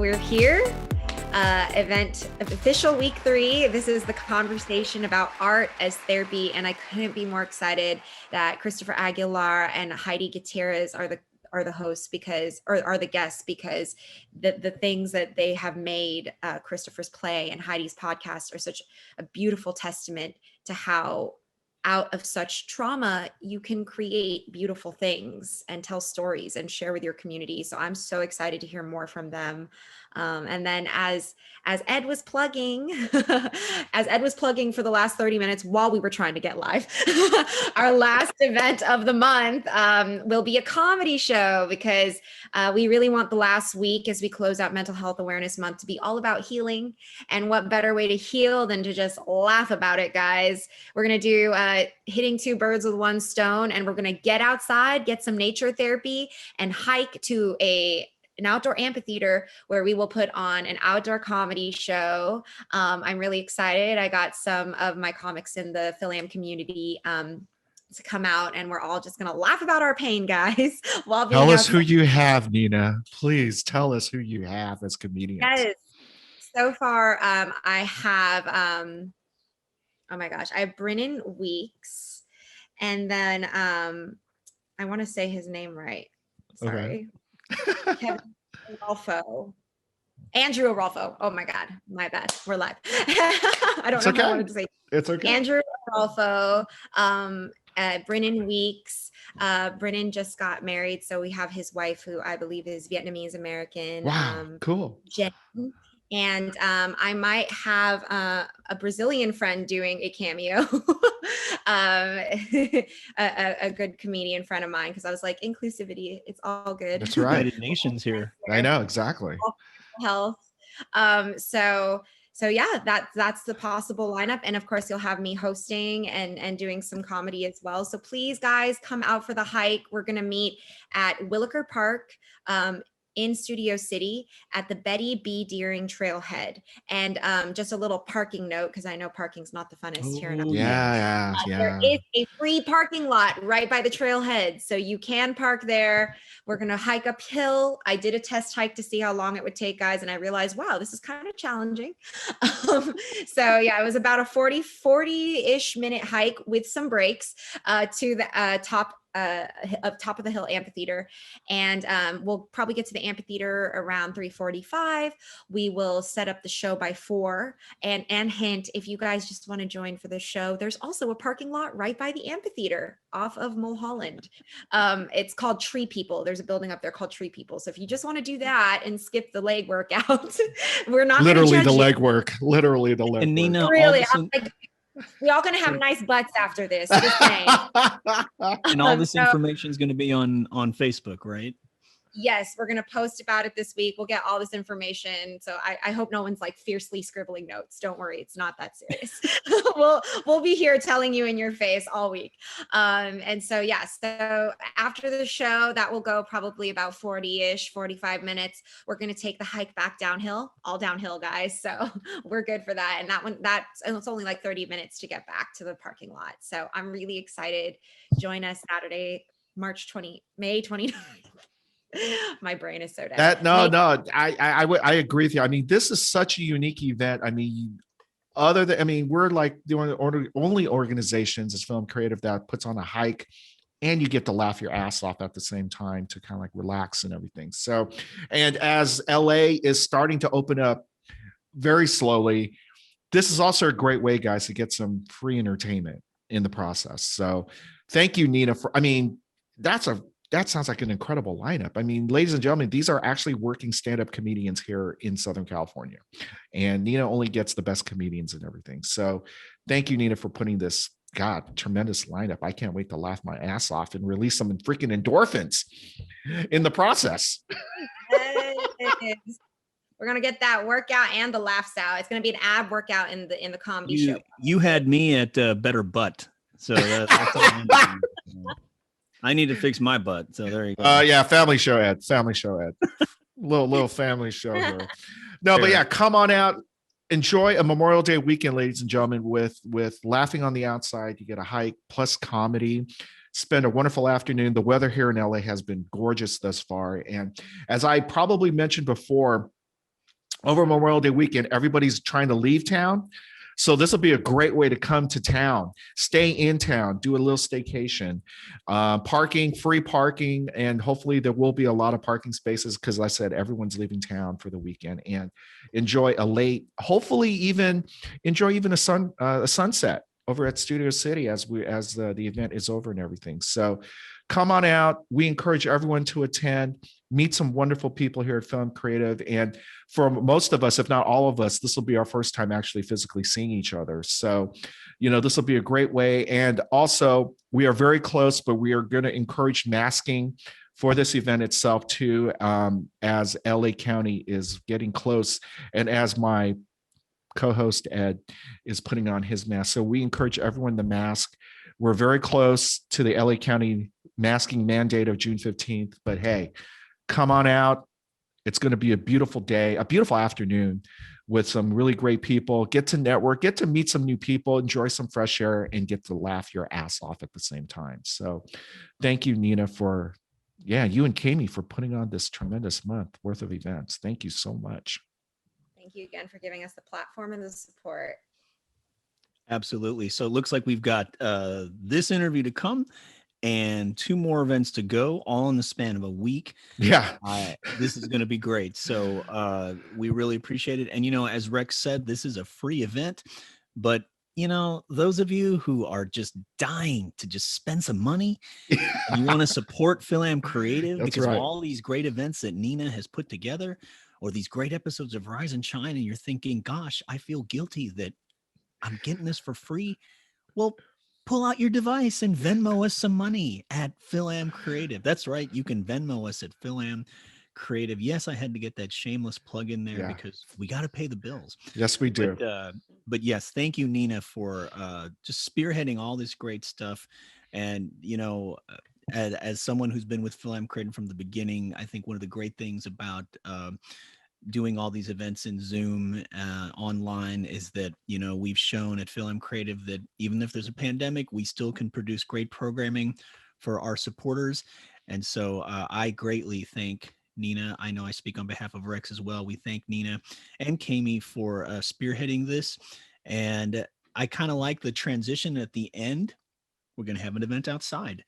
we're here. Event official week 3. This is the conversation about art as therapy, and I couldn't be more excited that Christopher Aguilar and Heidi Gutierrez are the hosts because, or are the guests, because the things that they have made Christopher's play and Heidi's podcast are such a beautiful testament to how out of such trauma you can create beautiful things and tell stories and share with your community. So I'm so excited to hear more from them. And then as Ed was plugging, as Ed was plugging for the last 30 minutes while we were trying to get live, our last event of the month will be a comedy show, because we really want the last week as we close out Mental Health Awareness Month to be all about healing. And what better way to heal than to just laugh about it, guys? We're going to do hitting 2 birds with 1 stone, and we're going to get outside, get some nature therapy, and hike to an outdoor amphitheater where we will put on an outdoor comedy show. I'm really excited. I got some of my comics in the FilAm community to come out, and we're all just going to laugh about our pain, guys. While being Tell us who you have, Nina. Please tell us who you have as comedians. Yes. So far, I have, oh my gosh, I have Brennan Weeks, and then I want to say his name right. Sorry. Okay. Kevin Rolfo. Andrew Rolfo. Oh my God, my bad. We're live. I don't know if I wanted to say. It's okay. Andrew Rolfo, Brennan Weeks. Brennan just got married, so we have his wife, who I believe is Vietnamese American. Wow, cool. Jen. And I might have a Brazilian friend doing a cameo, a good comedian friend of mine, because I was like, inclusivity, it's all good. That's right. United Nations here. I know, exactly. Health. So yeah, that's the possible lineup. And of course, you'll have me hosting and doing some comedy as well. So please, guys, come out for the hike. We're going to meet at Williker Park, in Studio City at the Betty B. Deering Trailhead. And just a little parking note, because I know parking's not the funnest here in Yeah. There is a free parking lot right by the trailhead, so you can park there. We're going to hike uphill. I did a test hike to see how long it would take, guys, and I realized, wow, this is kind of challenging. So yeah, it was about a 40-ish minute hike with some breaks to the top of the hill amphitheater, and we'll probably get to the amphitheater around 3:45. We will set up the show by 4, and hint, if you guys just want to join for the show, there's also a parking lot right by the amphitheater off of Mulholland. It's called Tree People. There's a building up there called Tree People, so if you just want to do that and skip the leg workout, we're not literally the leg work. And Nina, really, we all gonna have nice butts after this. Just saying. And all this information is going to be on Facebook, right? Yes, we're gonna post about it this week. We'll get all this information. So I hope no one's like fiercely scribbling notes. Don't worry, it's not that serious. we'll be here telling you in your face all week. And so yeah, so after the show, that will go probably about 40-ish, 45 minutes. We're gonna take the hike back downhill, all downhill, guys. So we're good for that. And it's only like 30 minutes to get back to the parking lot. So I'm really excited. Join us Saturday, May 29th. My brain is so dead. I agree with you. I mean, this is such a unique event. I mean, we're like the only organizations as Film Creative that puts on a hike, and you get to laugh your ass off at the same time to kind of like relax and everything. So, and as LA is starting to open up very slowly, this is also a great way, guys, to get some free entertainment in the process. So thank you, Nina, that sounds like an incredible lineup. I mean, ladies and gentlemen, these are actually working stand-up comedians here in Southern California. And Nina only gets the best comedians and everything. So thank you, Nina, for putting this, tremendous lineup. I can't wait to laugh my ass off and release some freaking endorphins in the process. We're going to get that workout and the laughs out. It's going to be an ab workout in the comedy show. You had me at better butt. So that's all I need to fix my butt. So there you go. Yeah, family show ad. little family show here. No, but yeah, come on out. Enjoy a Memorial Day weekend, ladies and gentlemen, with laughing on the outside. You get a hike plus comedy. Spend a wonderful afternoon. The weather here in LA has been gorgeous thus far. And as I probably mentioned before, over Memorial Day weekend, everybody's trying to leave town. So this will be a great way to come to town, stay in town, do a little staycation, parking, free parking, and hopefully there will be a lot of parking spaces because, like I said, everyone's leaving town for the weekend, and enjoy hopefully even enjoy even a sunset over at Studio City as the event is over and everything. So come on out. We encourage everyone to attend, meet some wonderful people here at FilAm Creative. And for most of us, if not all of us, this will be our first time actually physically seeing each other. So, this will be a great way. And also, we are very close, but we are going to encourage masking for this event itself too, as LA County is getting close. And as my co-host Ed is putting on his mask. So we encourage everyone to mask. We're very close to the LA County masking mandate of June 15th, but hey, come on out. It's going to be a beautiful day, a beautiful afternoon with some really great people. Get to network, get to meet some new people, enjoy some fresh air, and get to laugh your ass off at the same time. So thank you, Nina, for, you and Kami for putting on this tremendous month worth of events. Thank you so much. Thank you again for giving us the platform and the support. Absolutely. So it looks like we've got this interview to come and 2 more events to go, all in the span of a week. Yeah. This is going to be great. So we really appreciate it. And, as Rex said, this is a free event, but those of you who are just dying to just spend some money, and you want to support FilAm Creative because of all these great events that Nina has put together, or these great episodes of Rise and Shine, and you're thinking, gosh, I feel guilty that I'm getting this for free. Well, pull out your device and Venmo us some money at FilAm Creative. That's right. You can Venmo us at FilAm Creative. Yes, I had to get that shameless plug in there because we got to pay the bills. Yes, we do. But yes, thank you, Nina, for just spearheading all this great stuff. And, as someone who's been with FilAm Creative from the beginning, I think one of the great things about doing all these events in Zoom online is that, we've shown at FilAm Creative that even if there's a pandemic, we still can produce great programming for our supporters. And so I greatly thank Nina. I know I speak on behalf of Rex as well. We thank Nina and Kami for spearheading this. And I kind of like the transition at the end. We're going to have an event outside.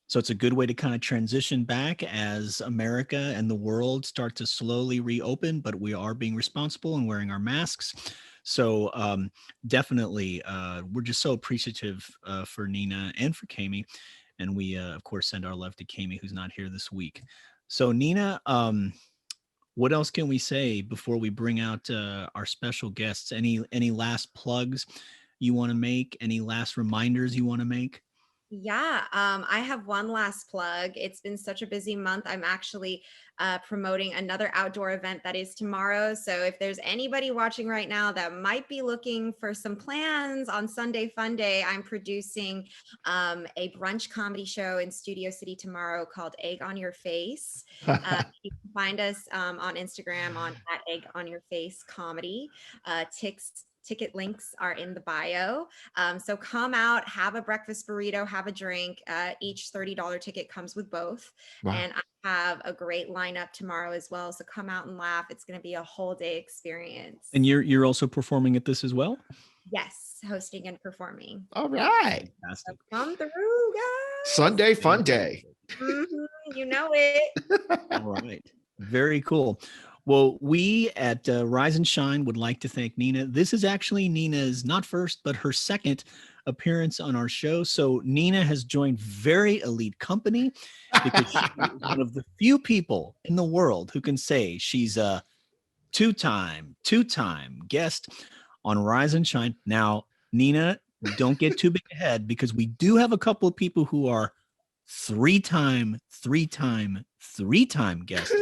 So it's a good way to kind of transition back as America and the world start to slowly reopen, but we are being responsible and wearing our masks. So definitely, we're just so appreciative for Nina and for Kami. And we, of course, send our love to Kami, who's not here this week. So Nina, what else can we say before we bring out our special guests? Any last plugs you want to make? Any last reminders you want to make? Yeah, I have one last plug. It's been such a busy month. I'm actually promoting another outdoor event that is tomorrow. So if there's anybody watching right now that might be looking for some plans on Sunday Fun Day, I'm producing a brunch comedy show in Studio City tomorrow called Egg on Your Face. You can find us on Instagram at Egg on Your Face Comedy. Ticket links are in the bio. So come out, have a breakfast burrito, have a drink. Each $30 ticket comes with both. Wow. And I have a great lineup tomorrow as well. So come out and laugh. It's going to be a whole day experience. And you're also performing at this as well? Yes, hosting and performing. All right. So come through, guys. Sunday Fun Day. You know it. All right. Very cool. Well, we at Rise and Shine would like to thank Nina. This is actually Nina's not first, but her second appearance on our show. So Nina has joined very elite company because she's one of the few people in the world who can say she's a two-time guest on Rise and Shine. Now, Nina, don't get too big ahead because we do have a couple of people who are three-time guests.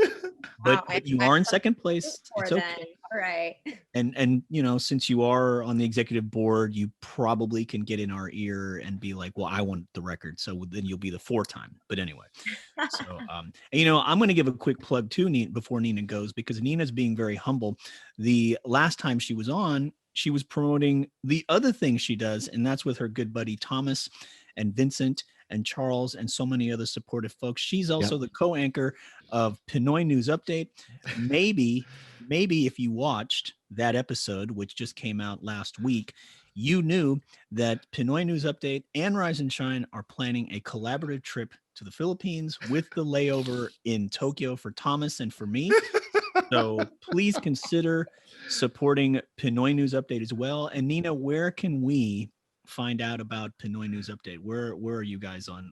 But wow, you are in second place. It's okay. Then. All right. And since you are on the executive board, you probably can get in our ear and be like, well, I want the record. So then you'll be the 4-time. But anyway, so, I'm going to give a quick plug too, before Nina goes, because Nina's being very humble. The last time she was on, she was promoting the other thing she does, and that's with her good buddy, Thomas and Vincent and Charles and so many other supportive folks. She's also the co-anchor of Pinoy News Update. Maybe if you watched that episode, which just came out last week, you knew that Pinoy News Update and Rise and Shine are planning a collaborative trip to the Philippines with the layover in Tokyo for Thomas and for me. So please consider supporting Pinoy News Update as well. And Nina, where can we find out about Pinoy News Update? Where are you guys on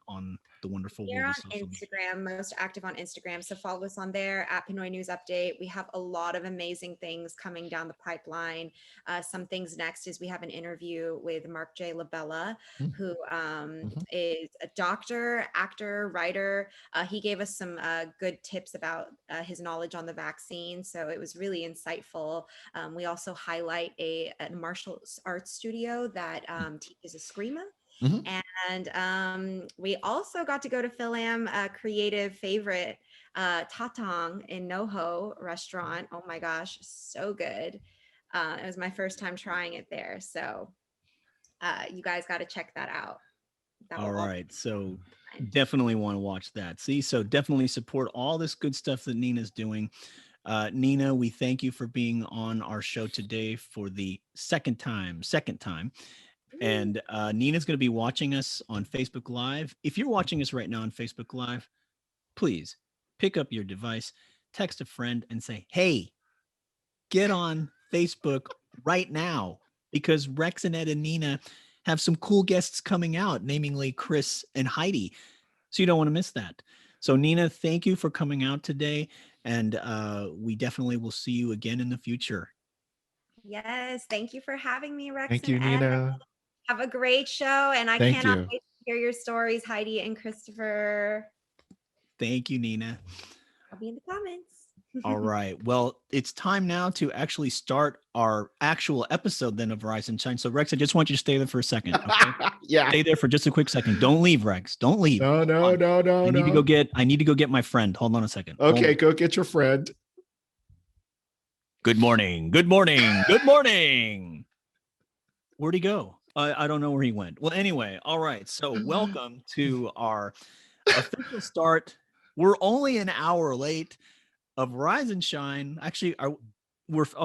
the wonderful We're world on of social media? Instagram, most active on Instagram. So follow us on there at Pinoy News Update. We have a lot of amazing things coming down the pipeline. Some things next is we have an interview with Mark J. Labella, who is a doctor, actor, writer. He gave us some good tips about his knowledge on the vaccine. So it was really insightful. We also highlight a martial arts studio that teaches eskrima. And we also got to go to FilAm, a creative favorite, Tatang in NoHo restaurant. Oh my gosh, so good. It was my first time trying it there. So you guys got to check that out. All right. So definitely want to watch that. See, so definitely support all this good stuff that Nina's doing. Nina, we thank you for being on our show today for the second time. And Nina's going to be watching us on Facebook Live. If you're watching us right now on Facebook Live, please pick up your device, text a friend and say, hey, get on Facebook right now, because Rex and Ed and Nina have some cool guests coming out, namely Chris and Heidi. So you don't want to miss that. So Nina, thank you for coming out today. And we definitely will see you again in the future. Yes. Thank you for having me, Rex. Thank you, Nina. Have a great show. And I cannot wait to hear your stories, Heidi and Christopher. Thank you, Nina. I'll be in the comments. All right. Well, it's time now to actually start our actual episode then of Rise and Shine. So Rex, I just want you to stay there for a second. Okay? Yeah. Stay there for just a quick second. Don't leave, Rex. Don't leave. No. I need to go get my friend. Hold on a second. Okay, go get your friend. Good morning. Good morning. Good morning. Where'd he go? I don't know where he went. Well, anyway, all right. So welcome to our official start. We're only an hour late of Rise and Shine. Actually,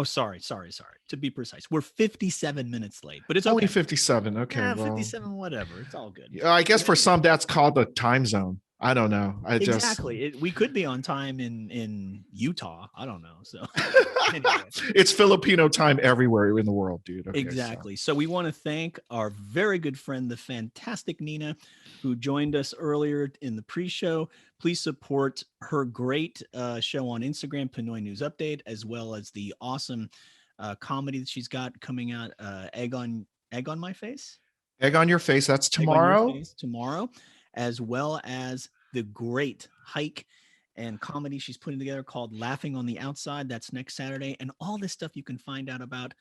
sorry. To be precise, we're 57 minutes late, but it's only okay. 57. Okay, yeah, well, 57, whatever. It's all good. I guess for some that's called the time zone. I don't know. Exactly. We could be on time in Utah. I don't know. So anyway. It's Filipino time everywhere in the world, dude. Okay, exactly. So we want to thank our very good friend, the fantastic Nina, who joined us earlier in the pre-show. Please support her great show on Instagram, Pinoy News Update, as well as the awesome comedy that she's got coming out, Egg on My Face. Egg on Your Face. That's tomorrow. Tomorrow, as well as the great hike and comedy she's putting together called Laughing on the Outside. That's next Saturday. And all this stuff you can find out about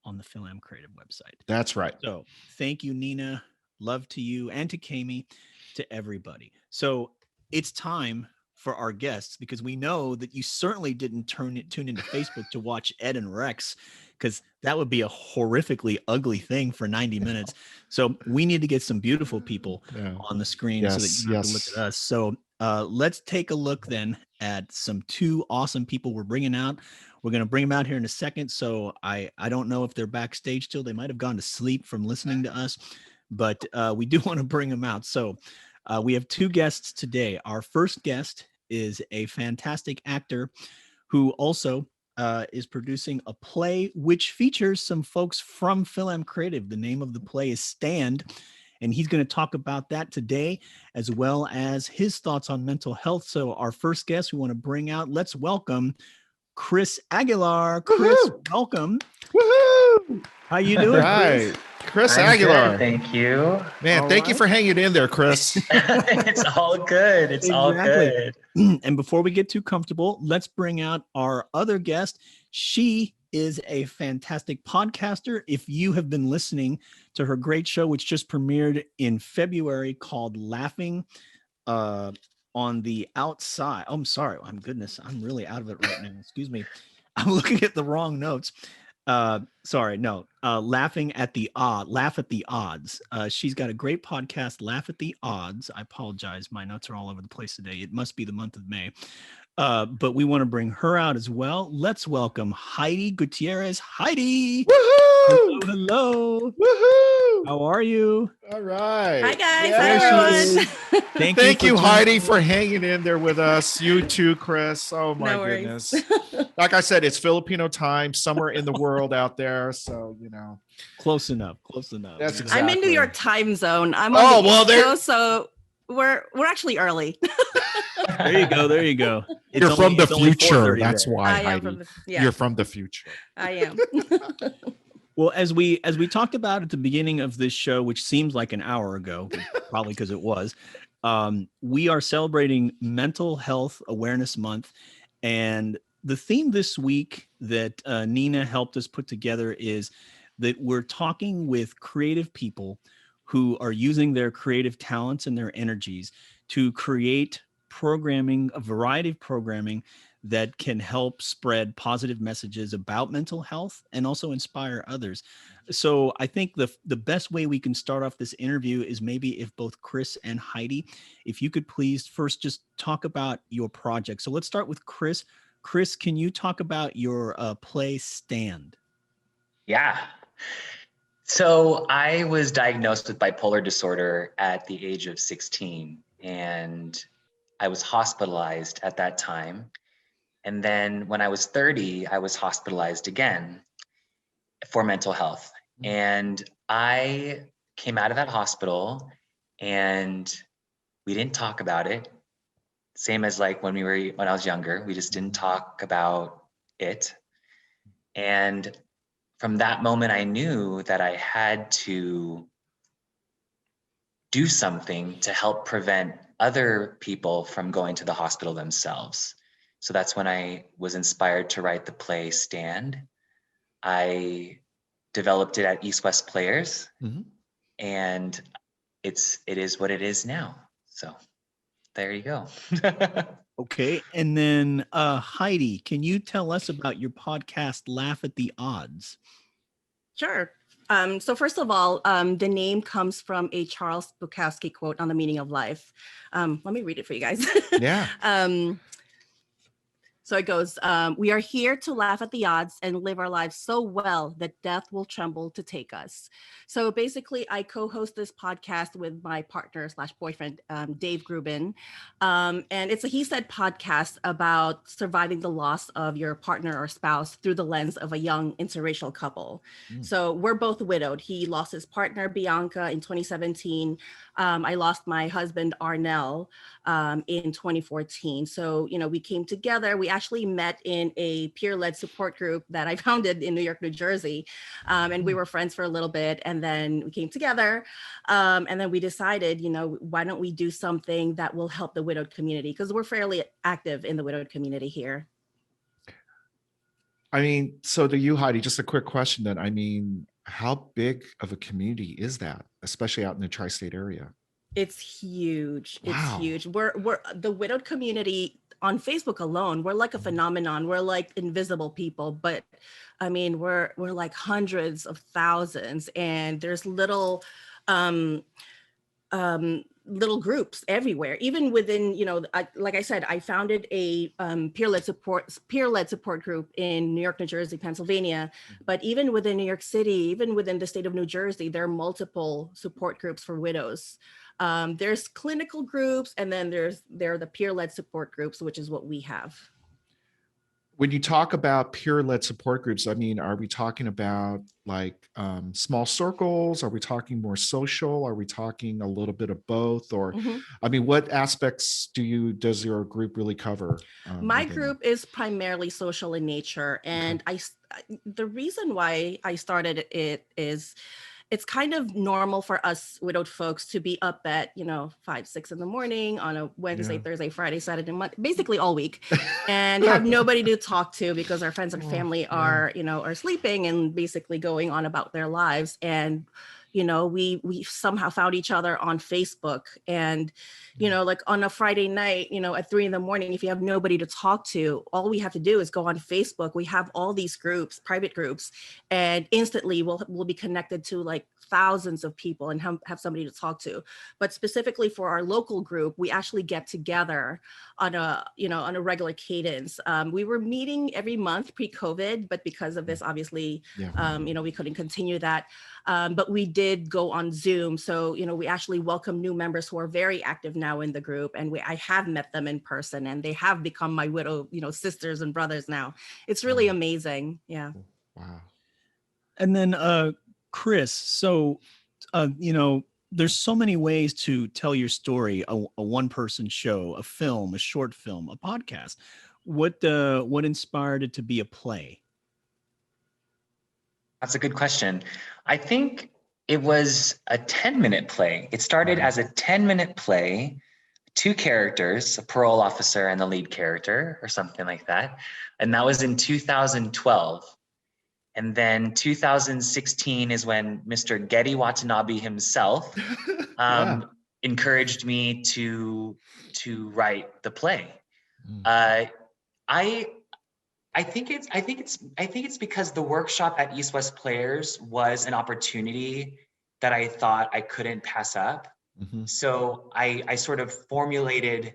on the FilAm Creative website. That's right. So thank you, Nina. Love to you and to Kami, to everybody. So it's time for our guests, because we know that you certainly didn't tune into Facebook to watch Ed and Rex, because that would be a horrifically ugly thing for 90 minutes. So we need to get some beautiful people on the screen so that you don't have to look at us. So let's take a look then at some two awesome people we're bringing out. We're going to bring them out here in a second. So I don't know if they're backstage still. They might have gone to sleep from listening to us, but we do want to bring them out. So we have two guests today. Our first guest is a fantastic actor who also is producing a play which features some folks from FilAm Creative. The name of the play is Stand, and he's going to talk about that today, as well as his thoughts on mental health. So our first guest we want to bring out, let's welcome Chris Aguilar. Chris, welcome. Woohoo! How you doing, Chris? Chris Aguilar. Good, thank you. Man, thank you for hanging in there, Chris. It's all good. It's all good. And before we get too comfortable, let's bring out our other guest. She is a fantastic podcaster. If you have been listening to her great show, which just premiered in February, called Laughing on the Outside. Oh, I'm sorry. I'm really out of it right now. Excuse me. I'm looking at the wrong notes. Sorry, no. Laughing at the Laugh at the Odds. She's got a great podcast, Laugh at the Odds. I apologize. My notes are all over the place today. It must be the month of May. But we want to bring her out as well. Let's welcome Heidi Gutierrez. Heidi. Woohoo! Hello. Woohoo! How are you? All right. Hi guys. Yes. Hi everyone. Thank you, for Heidi, tuning for hanging in there with us. You too, Chris. Oh my No worries. goodness. Like I said, it's Filipino time somewhere in the world out there. So, you know. Close enough. Close enough. That's Yeah. exactly. I'm in New York time zone. I'm Oh, on the well, East there- Coast, so we're actually early. There you go. There you go. It's You're from the it's only future. 4:30 That's there. why, I am Heidi. from the yeah, You're from the future. I am. Well, as we talked about at the beginning of this show, which seems like an hour ago, probably because it was, we are celebrating Mental Health Awareness Month, and the theme this week that Nina helped us put together is that we're talking with creative people who are using their creative talents and their energies to create programming, a variety of programming that can help spread positive messages about mental health and also inspire others. So I think the best way we can start off this interview is maybe if both Chris and Heidi, if you could please first just talk about your project. So let's start with Chris. Chris, can you talk about your play Stand? Yeah. So I was diagnosed with bipolar disorder at the age of 16, and I was hospitalized at that time. And then when I was 30, I was hospitalized again for mental health. And I came out of that hospital and we didn't talk about it. Same as like when I was younger, we just didn't talk about it. And from that moment, I knew that I had to do something to help prevent other people from going to the hospital themselves. So that's when I was inspired to write the play Stand. I developed it at East West Players, and it is what it is now. So there you go. Okay. And then Heidi, can you tell us about your podcast, Laugh at the Odds? Sure. So first of all, the name comes from a Charles Bukowski quote on the meaning of life. Let me read it for you guys. Yeah. So it goes, we are here to laugh at the odds and live our lives so well that death will tremble to take us. So basically, I co-host this podcast with my partner / boyfriend, Dave Grubin. And it's a He Said podcast about surviving the loss of your partner or spouse through the lens of a young interracial couple. So we're both widowed. He lost his partner, Bianca, in 2017. I lost my husband, Arnell, in 2014. So, we came together. We actually met in a peer-led support group that I founded in New York, New Jersey. And we were friends for a little bit, and then we came together. And then we decided, why don't we do something that will help the widowed community? Because we're fairly active in the widowed community here. I mean, so to you, Heidi, just a quick question then. I mean, how big of a community is that, especially out in the tri-state area? It's huge. Wow. It's huge. We're the widowed community on Facebook alone. We're like a phenomenon. We're like invisible people, but I mean, we're like hundreds of thousands, and there's little groups everywhere. Even within, like I said, I founded a peer-led support group in New York, New Jersey, Pennsylvania. But even within New York City, even within the state of New Jersey, there are multiple support groups for widows. There's clinical groups, and then there are the peer-led support groups, which is what we have. When you talk about peer-led support groups, I mean, are we talking about like small circles? Are we talking more social? Are we talking a little bit of both? Or, I mean, what aspects does your group really cover? My group is primarily social in nature. And the reason why I started it is it's kind of normal for us widowed folks to be up at, 5, 6 in the morning on a Wednesday, Thursday, Friday, Saturday, Monday, basically all week, and have nobody to talk to because our friends and family are, are sleeping and basically going on about their lives. And, we somehow found each other on Facebook. And like on a Friday night, at 3 a.m, if you have nobody to talk to, all we have to do is go on Facebook. We have all these groups, private groups, and instantly we'll be connected to like thousands of people and have somebody to talk to. But specifically for our local group, we actually get together on a regular cadence. We were meeting every month pre-COVID, but because of this, obviously, we couldn't continue that. But we did go on Zoom. So, we actually welcome new members who are very active now in the group. And I have met them in person, and they have become my widow, sisters and brothers now. It's really amazing. Yeah. Wow. And then Chris, so there's so many ways to tell your story: a one-person show, a film, a short film, a podcast. What inspired it to be a play? That's a good question. I think it was a 10-minute play. It started as a 10-minute play, 2 characters, a parole officer and the lead character or something like that. And that was in 2012. And then 2016 is when Mr. Getty Watanabe himself encouraged me to write the play. I think it's because the workshop at East West Players was an opportunity that I thought I couldn't pass up. Mm-hmm. So I sort of formulated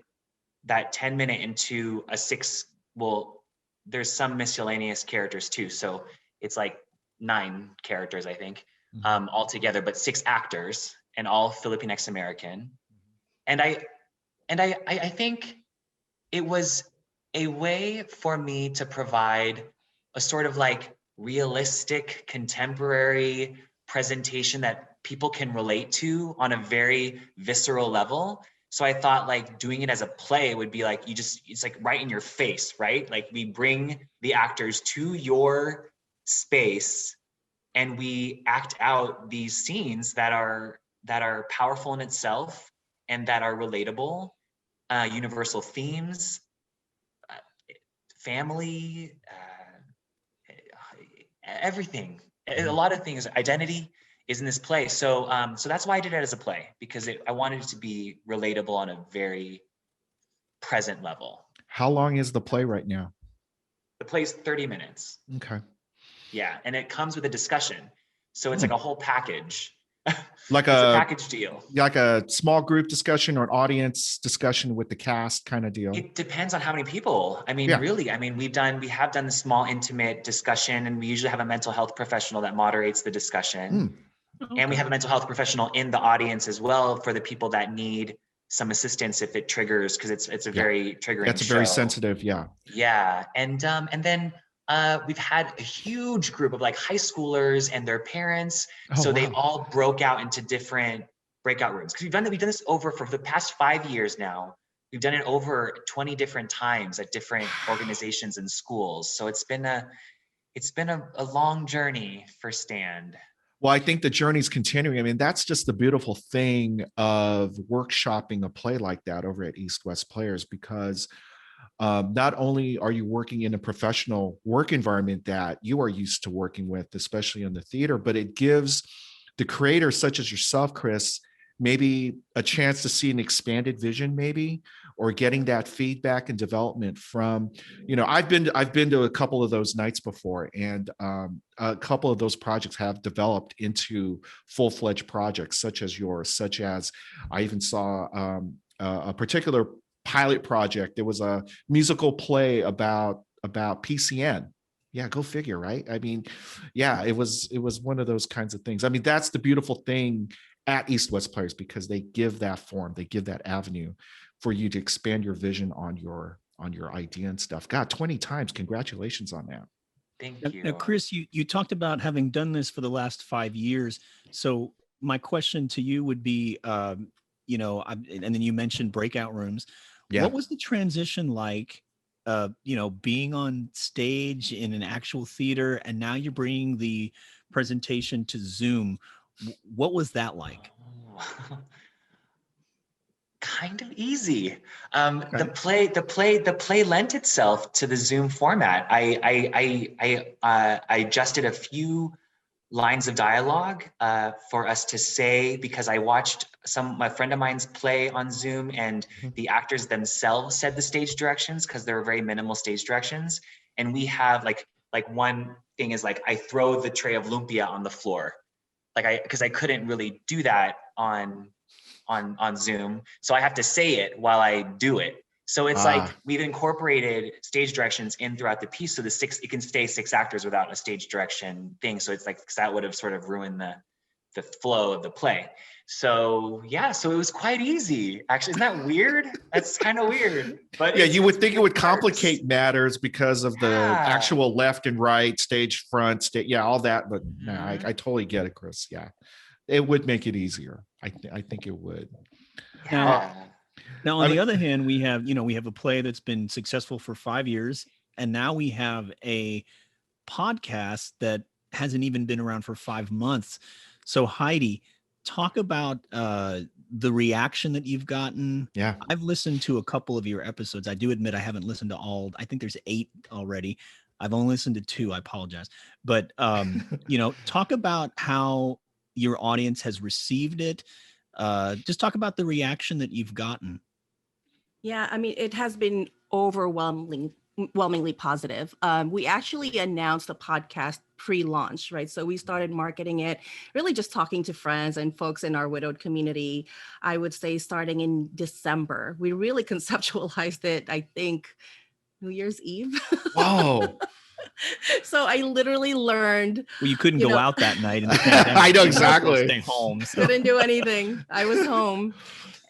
that 10-minute into a 6. Well, there's some miscellaneous characters too, so it's like 9 characters, I think, altogether, but 6 actors and all Filipinx American. And I think it was a way for me to provide a sort of like realistic contemporary presentation that people can relate to on a very visceral level. So I thought like doing it as a play would be like, it's like right in your face, right? Like we bring the actors to your space and we act out these scenes that are powerful in itself and that are relatable, universal themes, family, everything, a lot of things, identity is in this play. So that's why I did it as a play, because I wanted it to be relatable on a very present level. How long is the play right now? The play's 30 minutes. Okay. Yeah, and it comes with a discussion. So it's like a whole package. Like it's a package deal. Like a small group discussion or an audience discussion with the cast kind of deal? It depends on how many people. I mean, really, I mean, we have done the small intimate discussion, and we usually have a mental health professional that moderates the discussion. Okay. And we have a mental health professional in the audience as well for the people that need some assistance if it triggers, because it's a very triggering That's a show. very sensitive, Yeah. And then we've had a huge group of like high schoolers and their parents. They all broke out into different breakout rooms, because we've done this over for the past 5 years now. We've done it over 20 different times at different organizations and schools. So it's been a long journey for Stand. Well, I think the journey's continuing. I mean, that's just the beautiful thing of workshopping a play like that over at East West Players, because not only are you working in a professional work environment that you are used to working with, especially in the theater, but it gives the creators such as yourself, Chris, maybe a chance to see an expanded vision, maybe, or getting that feedback and development from, I've been to a couple of those nights before, and a couple of those projects have developed into full-fledged projects such as yours, such as I even saw a particular pilot project. There was a musical play about PCN. Yeah, go figure, right? I mean, yeah, it was one of those kinds of things. I mean, that's the beautiful thing at East West Players, because they give that form, they give that avenue for you to expand your vision on your idea and stuff. God, 20 times. Congratulations on that. Thank you. Now, Chris, you talked about having done this for the last 5 years. So my question to you would be, and then you mentioned breakout rooms. Yeah. What was the transition like, being on stage in an actual theater, and now you're bringing the presentation to Zoom? What was that like? Kind of easy. Okay. The play lent itself to the Zoom format. I adjusted a few lines of dialogue for us to say, because I watched my friend of mine's play on Zoom, and the actors themselves said the stage directions because there were very minimal stage directions. And we have like one thing is like, I throw the tray of lumpia on the floor. Because I couldn't really do that on Zoom. So I have to say it while I do it. So it's like we've incorporated stage directions in throughout the piece. So it can stay 6 actors without a stage direction thing. So it's like, because that would have sort of ruined the flow of the play. So yeah, so it was quite easy. Actually, isn't that weird? That's kind of weird. But yeah, you would think it would complicate matters because of the actual left and right, stage front, all that. But no, I totally get it, Chris. Yeah, it would make it easier. I think it would. Now, on the other hand, we have a play that's been successful for 5 years, and now we have a podcast that hasn't even been around for 5 months. So Heidi, talk about the reaction that you've gotten. Yeah, I've listened to a couple of your episodes. I do admit I haven't listened to all. I think there's 8 already. I've only listened to 2. I apologize. But talk about how your audience has received it. Just talk about the reaction that you've gotten. Yeah, I mean, it has been overwhelmingly positive. We actually announced the podcast pre-launch, right? So we started marketing it, really just talking to friends and folks in our widowed community. I would say starting in December. We really conceptualized it, I think, New Year's Eve. Whoa. So I literally learned. Well, you couldn't go out that night in the pandemic. I know exactly. Stay home. So. Couldn't do anything. I was home.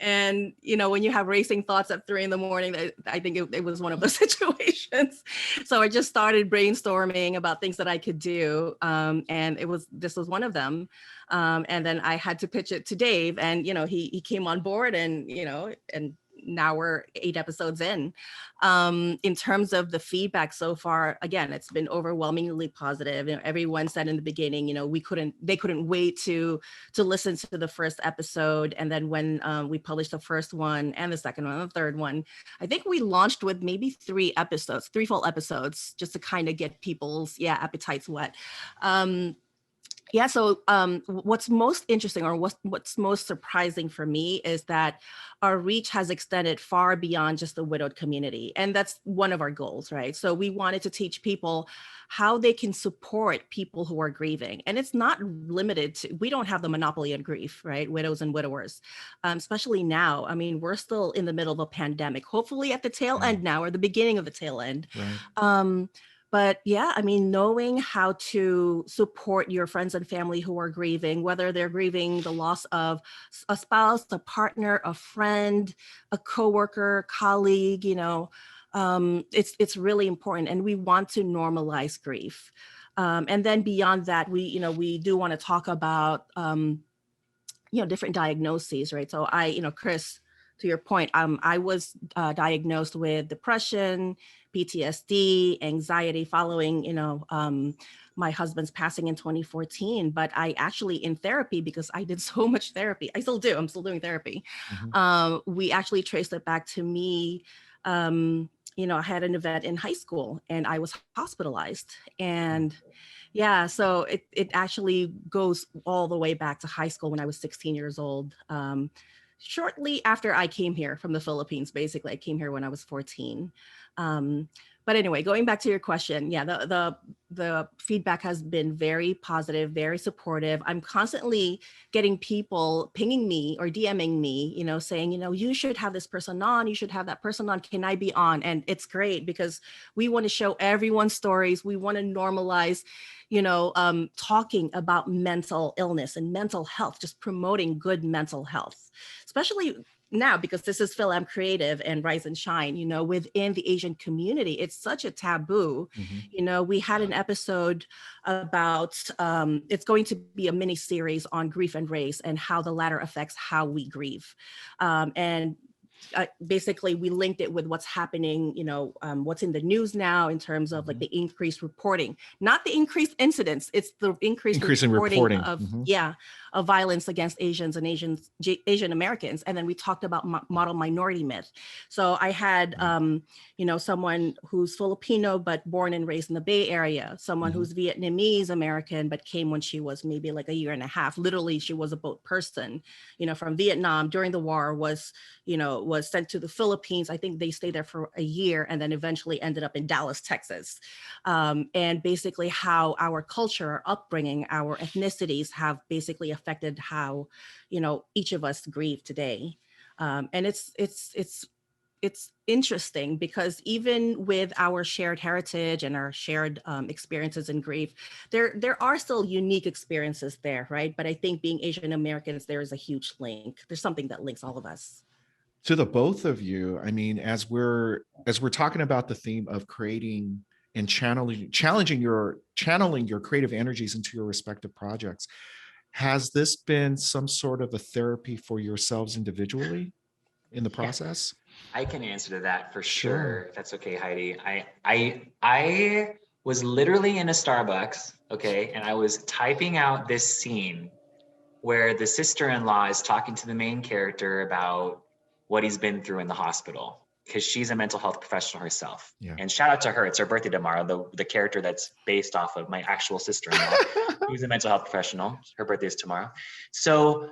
And, when you have racing thoughts at 3 a.m, I think it was one of those situations. So I just started brainstorming about things that I could do. And this was one of them. And then I had to pitch it to Dave, and, he came on board, and, and now we're 8 episodes in. In terms of the feedback so far, again, it's been overwhelmingly positive. Everyone said in the beginning, they couldn't wait to listen to the first episode. And then when we published the first one and the second one and the third one, I think we launched with maybe 3 full episodes, just to kind of get people's appetites wet. So what's most interesting, or what's most surprising for me, is that our reach has extended far beyond just the widowed community. And that's one of our goals, right? So we wanted to teach people how they can support people who are grieving. And it's not limited to, we don't have the monopoly on grief, right? Widows and widowers, especially now. I mean, we're still in the middle of a pandemic, hopefully at the tail end now, or the beginning of the tail end. Right. But yeah, I mean, knowing how to support your friends and family who are grieving, whether they're grieving the loss of a spouse, a partner, a friend, a coworker, colleague, it's really important. And we want to normalize grief. And then beyond that, we do want to talk about, different diagnoses, right? So Chris, to your point, I was diagnosed with depression, PTSD, anxiety following, my husband's passing in 2014. But I actually, in therapy, because I did so much therapy, I'm still doing therapy. We actually traced it back to me. I had an event in high school and I was hospitalized. And so it actually goes all the way back to high school when I was 16 years old. Shortly after I came here from the Philippines, basically, I came here when I was 14. But anyway, going back to your question, the feedback has been very positive, very supportive. I'm constantly getting people pinging me or DMing me, saying, you should have this person on, you should have that person on. Can I be on? And it's great because we want to show everyone's stories. We want to normalize, talking about mental illness and mental health, just promoting good mental health, especially now, because this is FilAm Creative and Rise and Shine, within the Asian community, it's such a taboo. We had an episode about, it's going to be a mini series on grief and race and how the latter affects how we grieve. And basically we linked it with what's happening, what's in the news now in terms of like the increased reporting, not the increased incidents, it's the increase in reporting of of violence against Asians and Asian Americans. And then we talked about model minority myth. So I had, someone who's Filipino, but born and raised in the Bay Area, someone who's Vietnamese American, but came when she was maybe like a year and a half. Literally, she was a boat person, from Vietnam during the war, was sent to the Philippines. I think they stayed there for a year and then eventually ended up in Dallas, Texas. And basically how our culture, our upbringing, our ethnicities have basically affected how, each of us grieve today. And it's interesting because even with our shared heritage and our shared experiences in grief, there are still unique experiences there, right? But I think being Asian Americans, there is a huge link. There's something that links all of us. To the both of you, I mean, as we're talking about the theme of creating and channeling your creative energies into your respective projects, has this been some sort of a therapy for yourselves individually in the process? I can answer to that for sure. If that's okay, Heidi. I was literally in a Starbucks, okay, and I was typing out this scene where the sister-in-law is talking to the main character about what he's been through in the hospital, because she's a mental health professional herself. Yeah. And shout out to her. It's her birthday tomorrow. The character that's based off of my actual sister-in-law, who's a mental health professional. Her birthday is tomorrow. So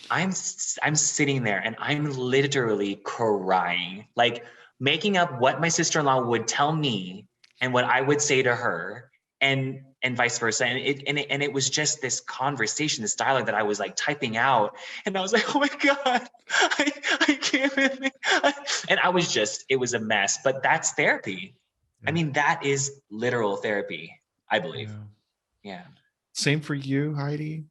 I'm sitting there and I'm literally crying, like making up what my sister-in-law would tell me and what I would say to her, and vice versa. And it was just this conversation, this dialogue that I was like typing out. And I was like, oh my God, I can't even. And it was a mess, but that's therapy. Yeah. I mean, that is literal therapy, I believe. Yeah. Same for you, Heidi?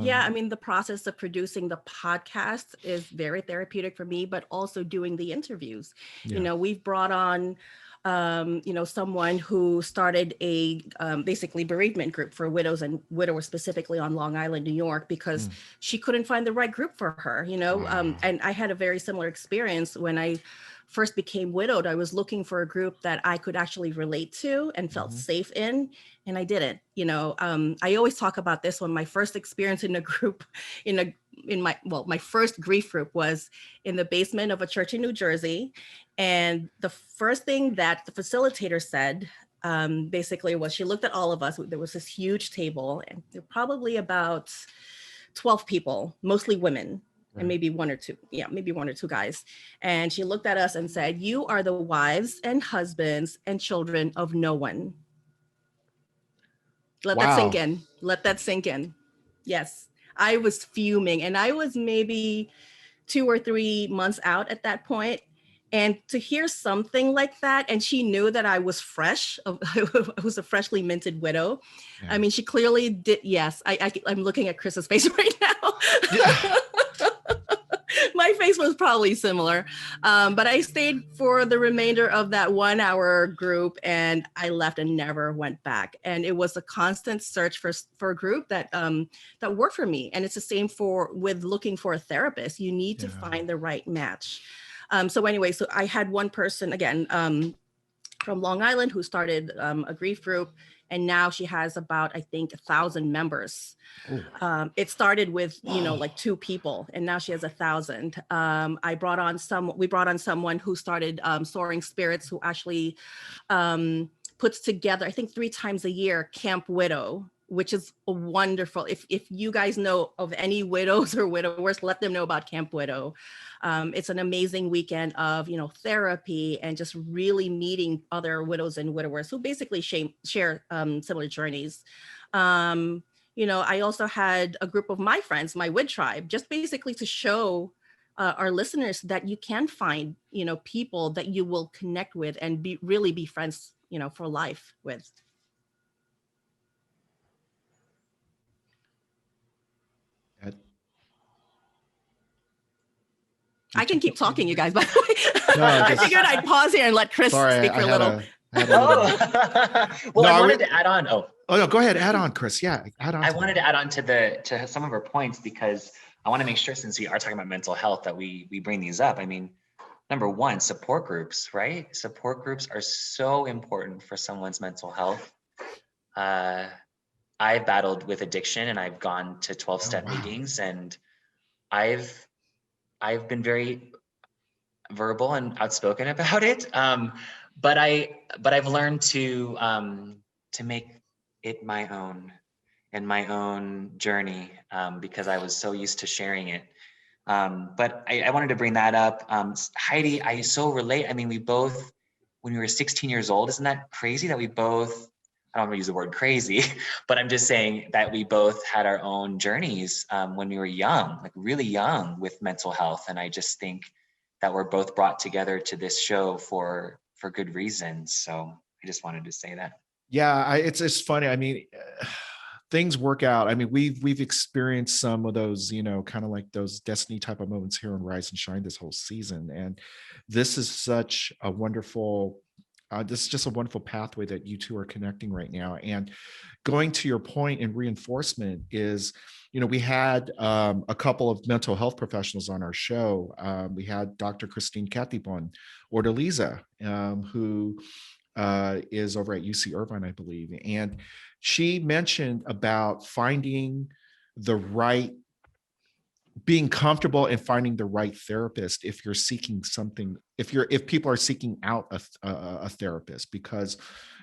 Yeah, I mean, the process of producing the podcast is very therapeutic for me, but also doing the interviews. Yeah. We've brought on, someone who started a basically bereavement group for widows and widowers, specifically on Long Island, New York, because she couldn't find the right group for her, Wow. and I had a very similar experience when I first became widowed. I was looking for a group that I could actually relate to and felt safe in, and I didn't. I always talk about this when my first experience in a group, my first grief group was in the basement of a church in New Jersey, and the first thing that the facilitator said, basically, was she looked at all of us. There was this huge table, and there were probably about 12 people, mostly women. And maybe one or two guys. And she looked at us and said, "You are the wives and husbands and children of no one." Let that sink in. Let that sink in. Yes, I was fuming, and I was maybe 2 or 3 months out at that point. And to hear something like that, and she knew that I was fresh, I was a freshly minted widow. Yeah. I mean, she clearly did. Yes, I'm looking at Chris's face right now. Yeah. My face was probably similar, but I stayed for the remainder of that 1 hour group, and I left and never went back. And it was a constant search for a group that worked for me. And it's the same with looking for a therapist. You need to find the right match. So anyway, so I had one person, again, from Long Island, who started a grief group. And now she has about, I think, 1,000 members. It started with, like 2 people, and now she has 1,000. We brought on someone who started Soaring Spirits, who actually puts together, I think 3 times a year, Camp Widow, which is wonderful. If you guys know of any widows or widowers, let them know about Camp Widow. It's an amazing weekend of, therapy and just really meeting other widows and widowers who basically share similar journeys. I also had a group of my friends, my WID tribe, just basically to show our listeners that you can find, people that you will connect with and really be friends, for life with. I can keep talking, you guys, by the way. No, I figured I'd pause here and let Chris speak for a little. Well, I wanted to add on. Oh, no, go ahead. Add on, Chris. Yeah, add on. I wanted to add on to some of her points, because I want to make sure, since we are talking about mental health, that we bring these up. I mean, number one, support groups, right? Support groups are so important for someone's mental health. I've battled with addiction, and I've gone to 12-step meetings, and I've been very verbal and outspoken about it. But I've learned to make it my own and my own journey, because I was so used to sharing it. But I wanted to bring that up. Heidi, I so relate. I mean, we both, when we were 16 years old, isn't that crazy that we both, I don't want to use the word crazy, but I'm just saying that we both had our own journeys when we were young, like really young, with mental health. And I just think that we're both brought together to this show for good reasons. So I just wanted to say that. Yeah, it's funny. I mean, things work out. I mean, we've experienced some of those, kind of like those destiny type of moments here on Rise and Shine this whole season, and this is such a wonderful. This is just a wonderful pathway that you two are connecting right now. And going to your point in reinforcement is, we had a couple of mental health professionals on our show. We had Dr. Christine Catipon Ordaliza, who is over at UC Irvine, I believe. And she mentioned about being comfortable and finding the right therapist if you're seeking something, if people are seeking out a therapist, because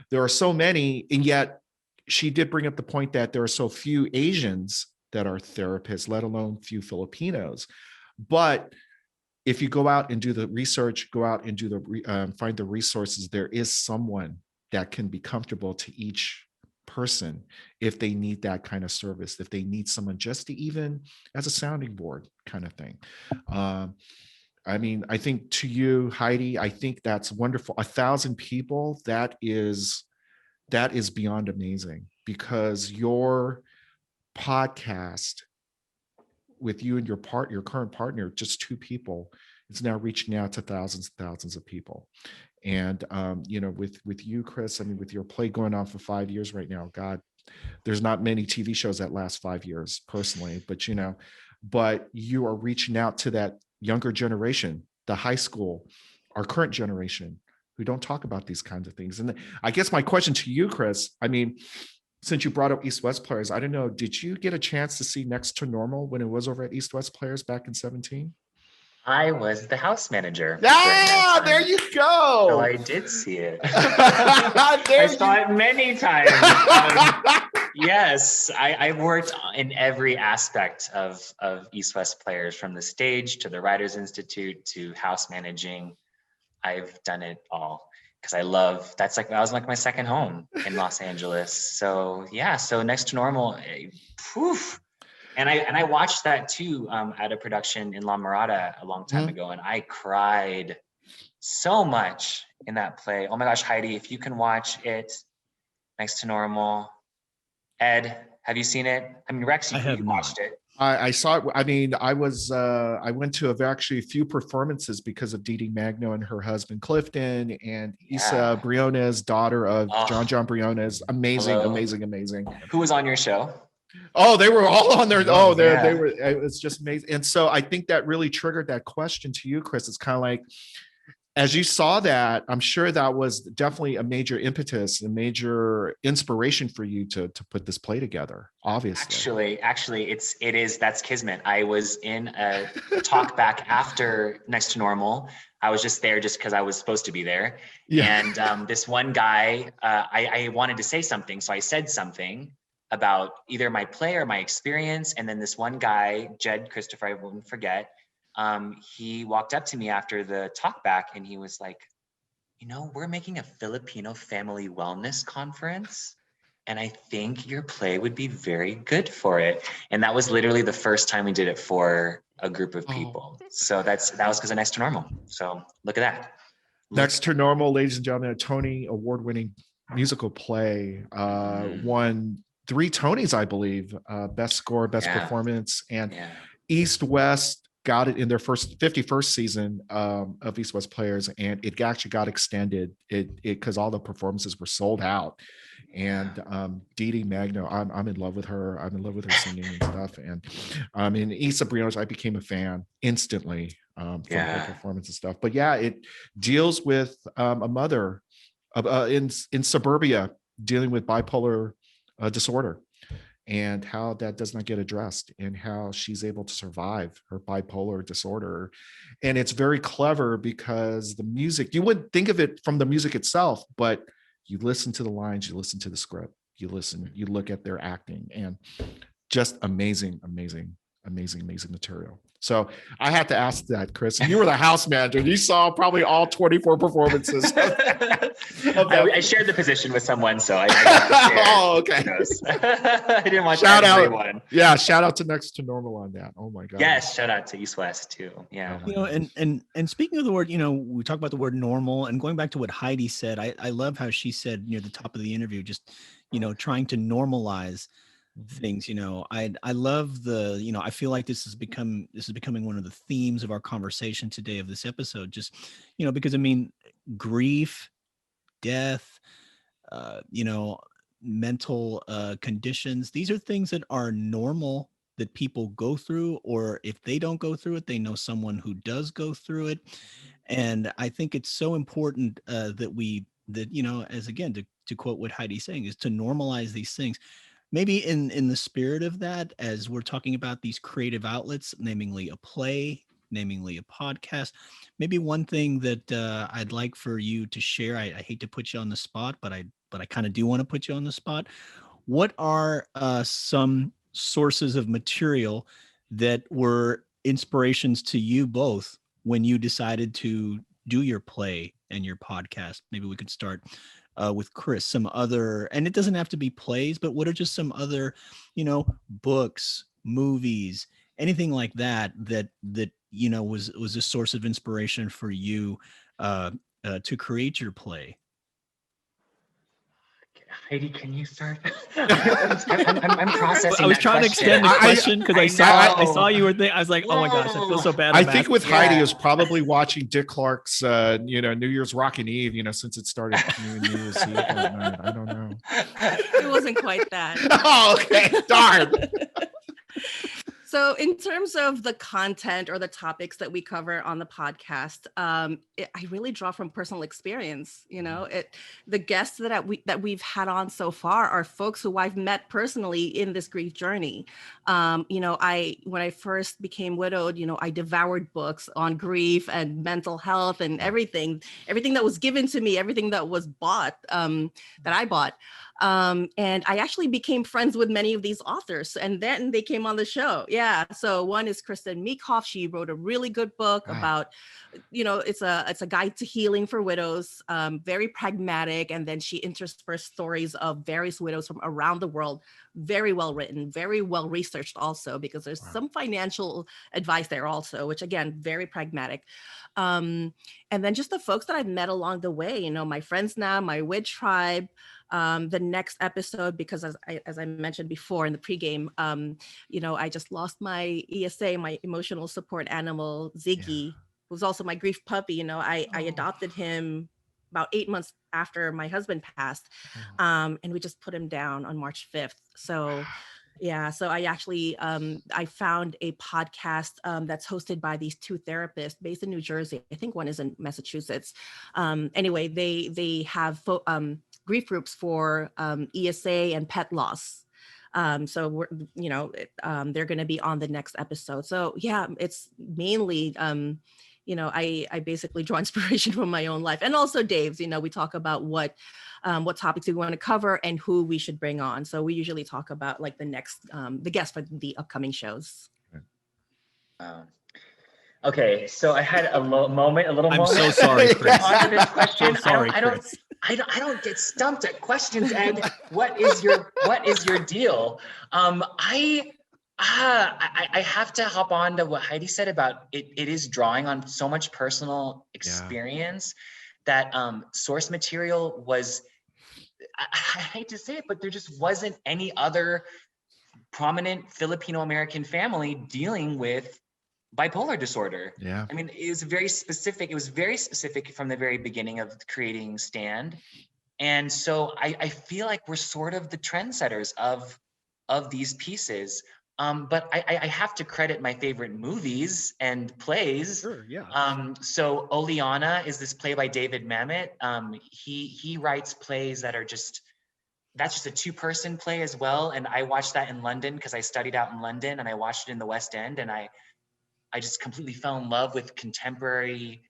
there are so many. And yet she did bring up the point that there are so few Asians that are therapists, let alone few Filipinos. But if you go out and do the research, go out and do find the resources, there is someone that can be comfortable to each person if they need that kind of service, if they need someone just to even as a sounding board kind of thing. I mean, I think to you, Heidi, I think that's wonderful. 1,000 people, that is beyond amazing, because your podcast with you and your current partner, just 2 people, it's now reaching out to thousands and thousands of people. And with you, Chris, I mean, with your play going on for 5 years right now, God, there's not many TV shows that last 5 years personally, but you are reaching out to that younger generation, the high school, our current generation, who don't talk about these kinds of things. And I guess my question to you, Chris, I mean, since you brought up East West Players, I don't know, did you get a chance to see Next to Normal when it was over at East West Players back in 2017? I was the house manager. Ah, there you go. So I did see it. I saw it many times. Yes, I've worked in every aspect of East West Players, from the stage to the Writers Institute to house managing. I've done it all, because that was like my second home in Los Angeles. So yeah, so Next to Normal, poof. And I watched that too at a production in La Mirada a long time ago, and I cried so much in that play. Oh my gosh, Heidi, if you can watch it, Next to Normal. Ed, have you seen it? I mean, Rex, you watched it. I saw it. I mean, I went to actually a few performances because of Dee Dee Magno and her husband Clifton, and Isa Briones, daughter of John Briones. Amazing, hello. Amazing. Who was on your show? Oh, they were all on there. Oh, they were. It was just amazing. And so I think that really triggered that question to you, Chris. It's kind of like, as you saw that, I'm sure that was definitely a major impetus, a major inspiration for you to put this play together. Obviously, that's kismet. I was in a talk back after Next to Normal. I was just there just because I was supposed to be there. Yeah. And this one guy, I wanted to say something, so I said something about either my play or my experience. And then this one guy, Jed Christopher, I won't forget, he walked up to me after the talk back and he was like, we're making a Filipino family wellness conference, and I think your play would be very good for it. And that was literally the first time we did it for a group of people. So that was because of Next to Normal. So look at that. Next to Normal, ladies and gentlemen, a Tony award-winning musical play, won 3 Tonys, I believe, best score, best performance, and East West got it in their 51st season of East West Players, and it actually got extended because all the performances were sold out. And Dee Dee Magno, I'm in love with her. I'm in love with her singing and stuff. And in Isa Briones, I became a fan instantly from her performance and stuff. But yeah, it deals with a mother in suburbia dealing with bipolar disorder. and how that does not get addressed, and how she's able to survive her bipolar disorder. And it's very clever because the music, you wouldn't think of it from the music itself, but you listen to the lines, you listen to the script, you look at their acting, and just amazing material. So I had to ask that, Chris. And you were the house manager. You saw probably all 24 performances. I shared the position with someone, so I got to share. Oh, okay. I didn't want shout out. everyone. Yeah, shout out to Next to Normal on that. Oh my God. Yes, shout out to East West too. Yeah. You know, and speaking of the word, you know, we talk about the word normal, and going back to what Heidi said, I love how she said near the top of the interview, just, you know, trying to normalize things. You know, I love the, you know, I feel like this is becoming one of the themes of our conversation today of this episode, just, you know, because I mean, grief, death, you know, mental conditions, these are things that are normal that people go through, or if they don't go through it, they know someone who does go through it. And I think it's so important that you know, as again, to quote what Heidi's saying, is to normalize these things. Maybe in the spirit of that, as we're talking about these creative outlets, namely a play, namely a podcast, maybe one thing that I'd like for you to share. I hate to put you on the spot, but I kind of do want to put you on the spot. What are some sources of material that were inspirations to you both when you decided to do your play and your podcast? Maybe we could start with Chris. Some other, and it doesn't have to be plays, but what are just some other, you know, books, movies, anything like that you know was a source of inspiration for you to create your play? Heidi, can you start? I'm processing. I was trying to extend the question because I saw you were thinking. I was like, oh my gosh, I feel so bad. I think with Heidi is probably watching Dick Clark's, you know, New Year's Rockin' Eve, you know, since it started New Year's Eve. I don't know. It wasn't quite that. Oh, okay. Darn. So in terms of the content or the topics that we cover on the podcast, I really draw from personal experience. You know, the guests that we've had on so far are folks who I've met personally in this grief journey. You know, when I first became widowed, you know, I devoured books on grief and mental health and everything that was given to me, everything that was bought, that I bought. And I actually became friends with many of these authors, and then they came on the show. Yeah. So one is Kristen Meekhoff. She wrote a really good book about, you know, it's a guide to healing for widows, very pragmatic. And then she interspersed stories of various widows from around the world. Very well written, very well researched also, because there's some financial advice there also, which again, very pragmatic. And then just the folks that I've met along the way, you know, my friends now, my WID tribe. The next episode, because as I mentioned before in the pregame, you know, I just lost my ESA, my emotional support animal, Ziggy, who's also my grief puppy. You know, I adopted him about 8 months after my husband passed, and we just put him down on March 5th. So yeah, so I actually, I found a podcast that's hosted by these two therapists based in New Jersey. I think one is in Massachusetts. Anyway, they have grief groups for ESA and pet loss. So we're, you know, they're going to be on the next episode. So yeah, it's mainly, you know, I basically draw inspiration from my own life, and also Dave's. You know, we talk about what topics we want to cover and who we should bring on. So we usually talk about like the guests for the upcoming shows. Okay, so I had a little moment. I'm so sorry, Chris. On this question, So sorry, I don't get stumped at questions, Ed. What is your deal? I have to hop on to what Heidi said about it. It is drawing on so much personal experience that source material was. I hate to say it, but there just wasn't any other prominent Filipino American family dealing with bipolar disorder. Yeah. I mean, it was very specific. It was very specific from the very beginning of creating Stand. And so I feel like we're sort of the trendsetters of these pieces. But I have to credit my favorite movies and plays. Sure, yeah. So Oleana is this play by David Mamet. He writes plays that are just that's just a 2-person play as well. And I watched that in London because I studied out in London, and I watched it in the West End, and I just completely fell in love with contemporary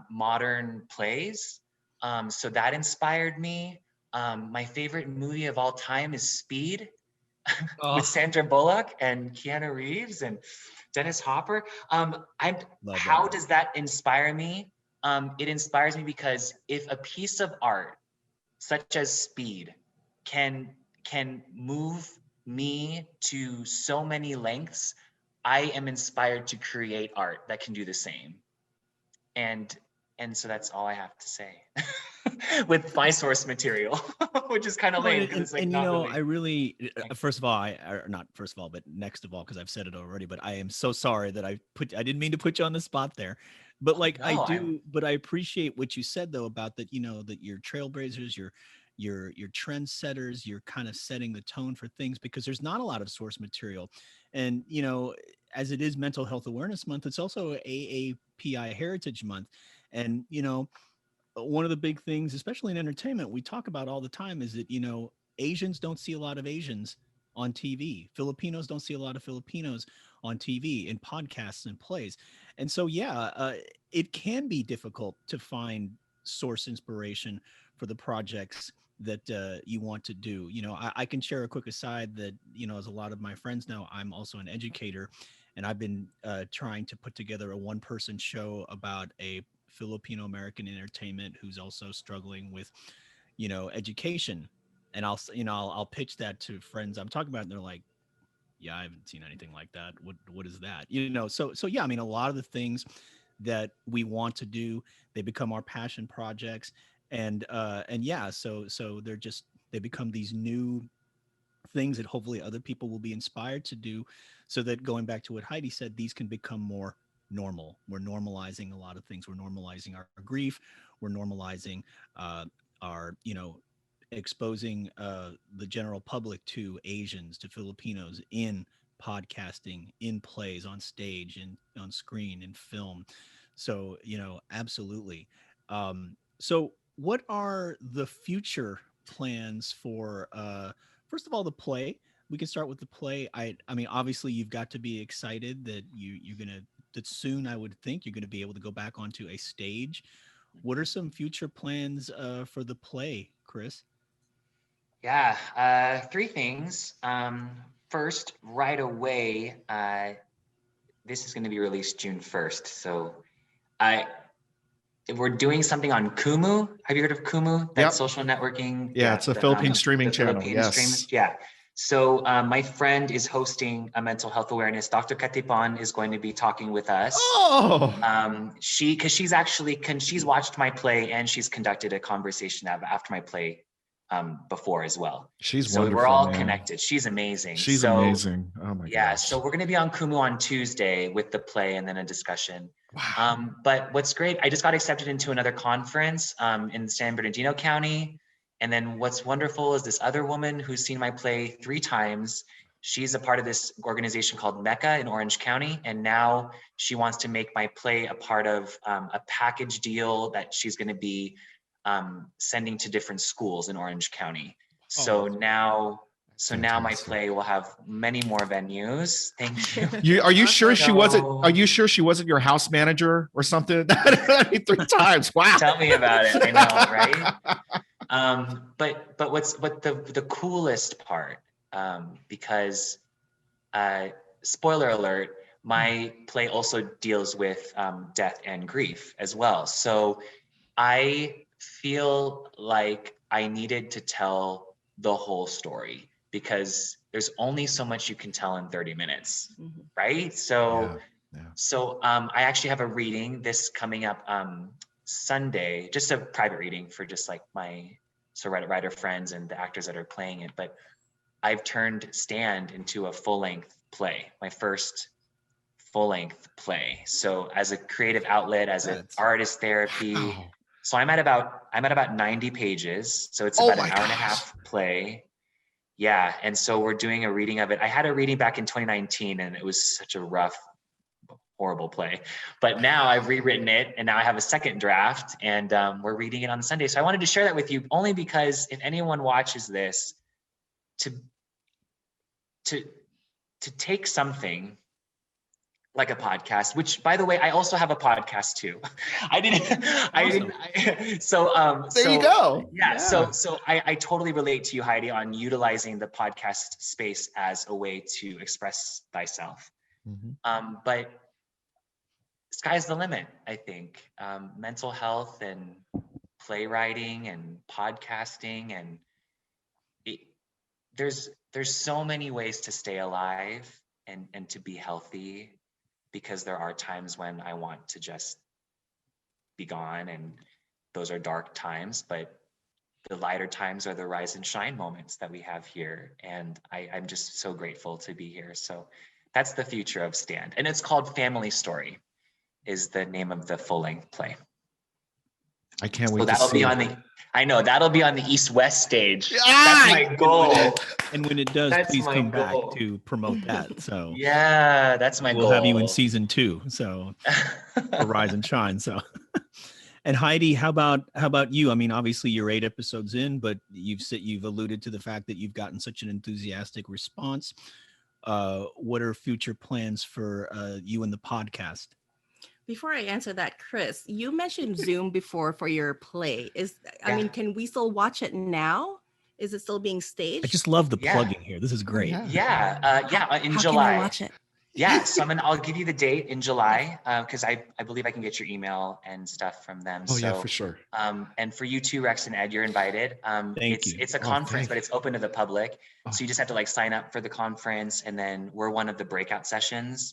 modern plays. So that inspired me. My favorite movie of all time is Speed Oh, with Sandra Bullock and Keanu Reeves and Dennis Hopper. love How that. does that inspire me? It inspires me because if a piece of art such as Speed can move me to so many lengths, I am inspired to create art that can do the same. And so that's all I have to say with my source material, which is kind of Well, lame because it's like and not I really. really, first of all, or not first of all, but next of all, because I've said it already, but I am so sorry that I didn't mean to put you on the spot there. But like I No, do, but I appreciate what you said though about that, that you're trailblazers, you're trendsetters, you're kind of setting the tone for things because there's not a lot of source material. And as it is Mental Health Awareness Month, it's also AAPI Heritage Month. And one of the big things, especially in entertainment, we talk about all the time is that, Asians don't see a lot of Asians on TV. Filipinos don't see a lot of Filipinos on TV, in podcasts and plays. And so, it can be difficult to find source inspiration for the projects that you want to do. I can share a quick aside that, as a lot of my friends know, I'm also an educator, and I've been trying to put together a one-person show about a Filipino American entertainment who's also struggling with, education. And I'll pitch that to friends I'm talking about, and they're like, "Yeah, I haven't seen anything like that. What is that?" So yeah, I mean, a lot of the things that we want to do, they become our passion projects, and yeah, so they become these new things that hopefully other people will be inspired to do, so that, going back to what Heidi said, these can become more normal. We're normalizing a lot of things. We're normalizing our grief. We're normalizing our exposing the general public to Asians, to Filipinos in podcasting, in plays, on stage, and on screen, in film. So absolutely. So what are the future plans for first of all, the play? We can start with the play. I mean, obviously, you've got to be excited that you're gonna that soon. I would think you're gonna be able to go back onto a stage. What are some future plans for the play, Chris? Yeah, 3 things. First, right away, this is going to be released June 1st. So I we're doing something on Kumu. Have you heard of Kumu? That Yep. social networking. Yeah, it's a Philippine streaming the channel. Philippine Yes. streams. Yeah. So my friend is hosting a mental health awareness. Dr. Katipan is going to be talking with us. Oh, She's watched my play and she's conducted a conversation after my play before as well. she's So wonderful. we're all man. connected. She's amazing. She's amazing. Oh my Yeah, gosh. so we're going to be on Kumu on Tuesday with the play and then a discussion. Wow. But what's great, I just got accepted into another conference in San Bernardino County. And then what's wonderful is this other woman who's seen my play 3 times. She's a part of this organization called Mecca in Orange County. And now she wants to make my play a part of a package deal that she's going to be sending to different schools in Orange County. So now my Fantastic. play will have many more venues. Thank you. Are you sure she wasn't? So- Are you sure she wasn't your house manager or something? I mean, 3 times. Wow. Tell me about it. I know, right? But the coolest part, because spoiler alert, my play also deals with death and grief as well. So I feel like I needed to tell the whole story because there's only so much you can tell in 30 minutes, right? So I actually have a reading this coming up Sunday, just a private reading for just like my writer friends and the actors that are playing it. But I've turned Stand into a full-length play, my first full-length play. So as a creative outlet, as an artist therapy. Wow. So I'm at about 90 pages. So it's about an hour and a half play. Yeah. And so we're doing a reading of it. I had a reading back in 2019 and it was such a rough horrible play. But now I've rewritten it, and now I have a second draft, and we're reading it on Sunday. So I wanted to share that with you, only because if anyone watches this, to take something like a podcast, which, by the way, I also have a podcast too. There you go. Yeah. So I totally relate to you, Heidi, on utilizing the podcast space as a way to express thyself. But sky's the limit, I think. Mental health and playwriting and podcasting, and there's so many ways to stay alive and to be healthy, because there are times when I want to just be gone, and those are dark times, but the lighter times are the rise and shine moments that we have here. And I'm just so grateful to be here. So that's the future of Stand. And it's called Family Story, is the name of the full-length play. I can't wait so that'll to see be on it. that'll be on the East-West stage. That's my goal. And when it does, That's please my come goal. back to promote that. So Yeah, that's my goal. we'll have you in season 2. So for Rise and Shine. So and Heidi, how about you? I mean, obviously you're 8 episodes in, but you've alluded to the fact that you've gotten such an enthusiastic response. What are future plans for you and the podcast? Before I answer that, Chris, you mentioned Zoom before for your play. I mean, can we still watch it now? Is it still being staged? I just love the plugging here. This is great. In How July. Can I watch it? Yeah, so I'll give you the date in July, because I believe I can get your email and stuff from them. Oh, yeah, for sure. And for you too, Rex and Ed, you're invited. Thank you. It's a conference, but it's open to the public. So you just have to like sign up for the conference, and then we're one of the breakout sessions.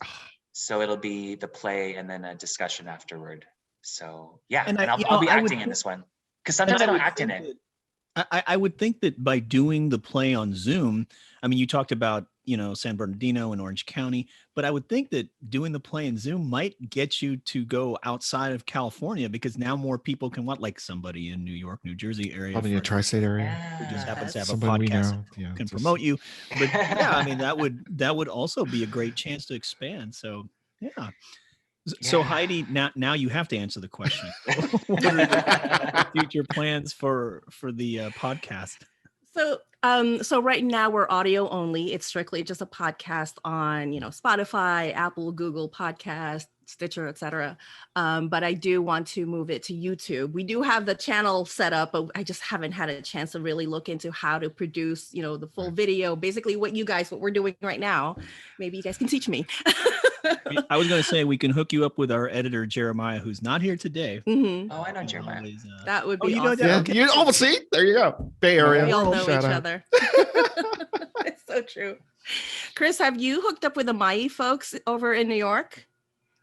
So it'll be the play and then a discussion afterward. So yeah, and I'll be acting in this one, because sometimes I don't act in it. I would think that by doing the play on Zoom, I mean, you talked about, San Bernardino and Orange County, but I would think that doing the play in Zoom might get you to go outside of California, because now more people can like somebody in New York, New Jersey area. Probably in the tri-state area. Who just happens to have Somebody a podcast can promote you. But yeah, I mean, that would also be a great chance to expand. So yeah. So Heidi, now you have to answer the question. What are the future plans for the podcast? So right now we're audio only. It's strictly just a podcast on, Spotify, Apple, Google Podcast, Stitcher, etc. But I do want to move it to YouTube. We do have the channel set up, but I just haven't had a chance to really look into how to produce, the full video. Basically, what we're doing right now. Maybe you guys can teach me. I was going to say we can hook you up with our editor Jeremiah, who's not here today. Mm-hmm. Oh, I know Jeremiah. Always, that would be awesome. Yeah, Okay. you almost see. There you go. Bay Area. We all know each other. It's so true. Chris, have you hooked up with the Mai folks over in New York?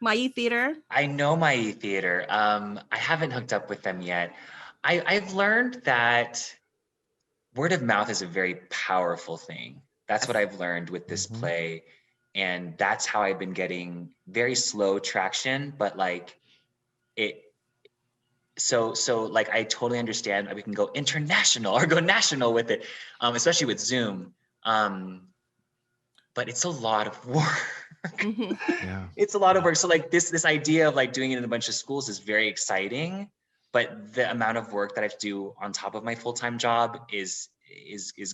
Mai Theater? I know Mai Theater. I haven't hooked up with them yet. I've learned that word of mouth is a very powerful thing. That's what I've learned with this play. And that's how I've been getting very slow traction, but so I totally understand that we can go international or go national with it, especially with Zoom. But it's a lot of work. Yeah. It's a lot of work. So this idea of doing it in a bunch of schools is very exciting, but the amount of work that I have to do on top of my full-time job is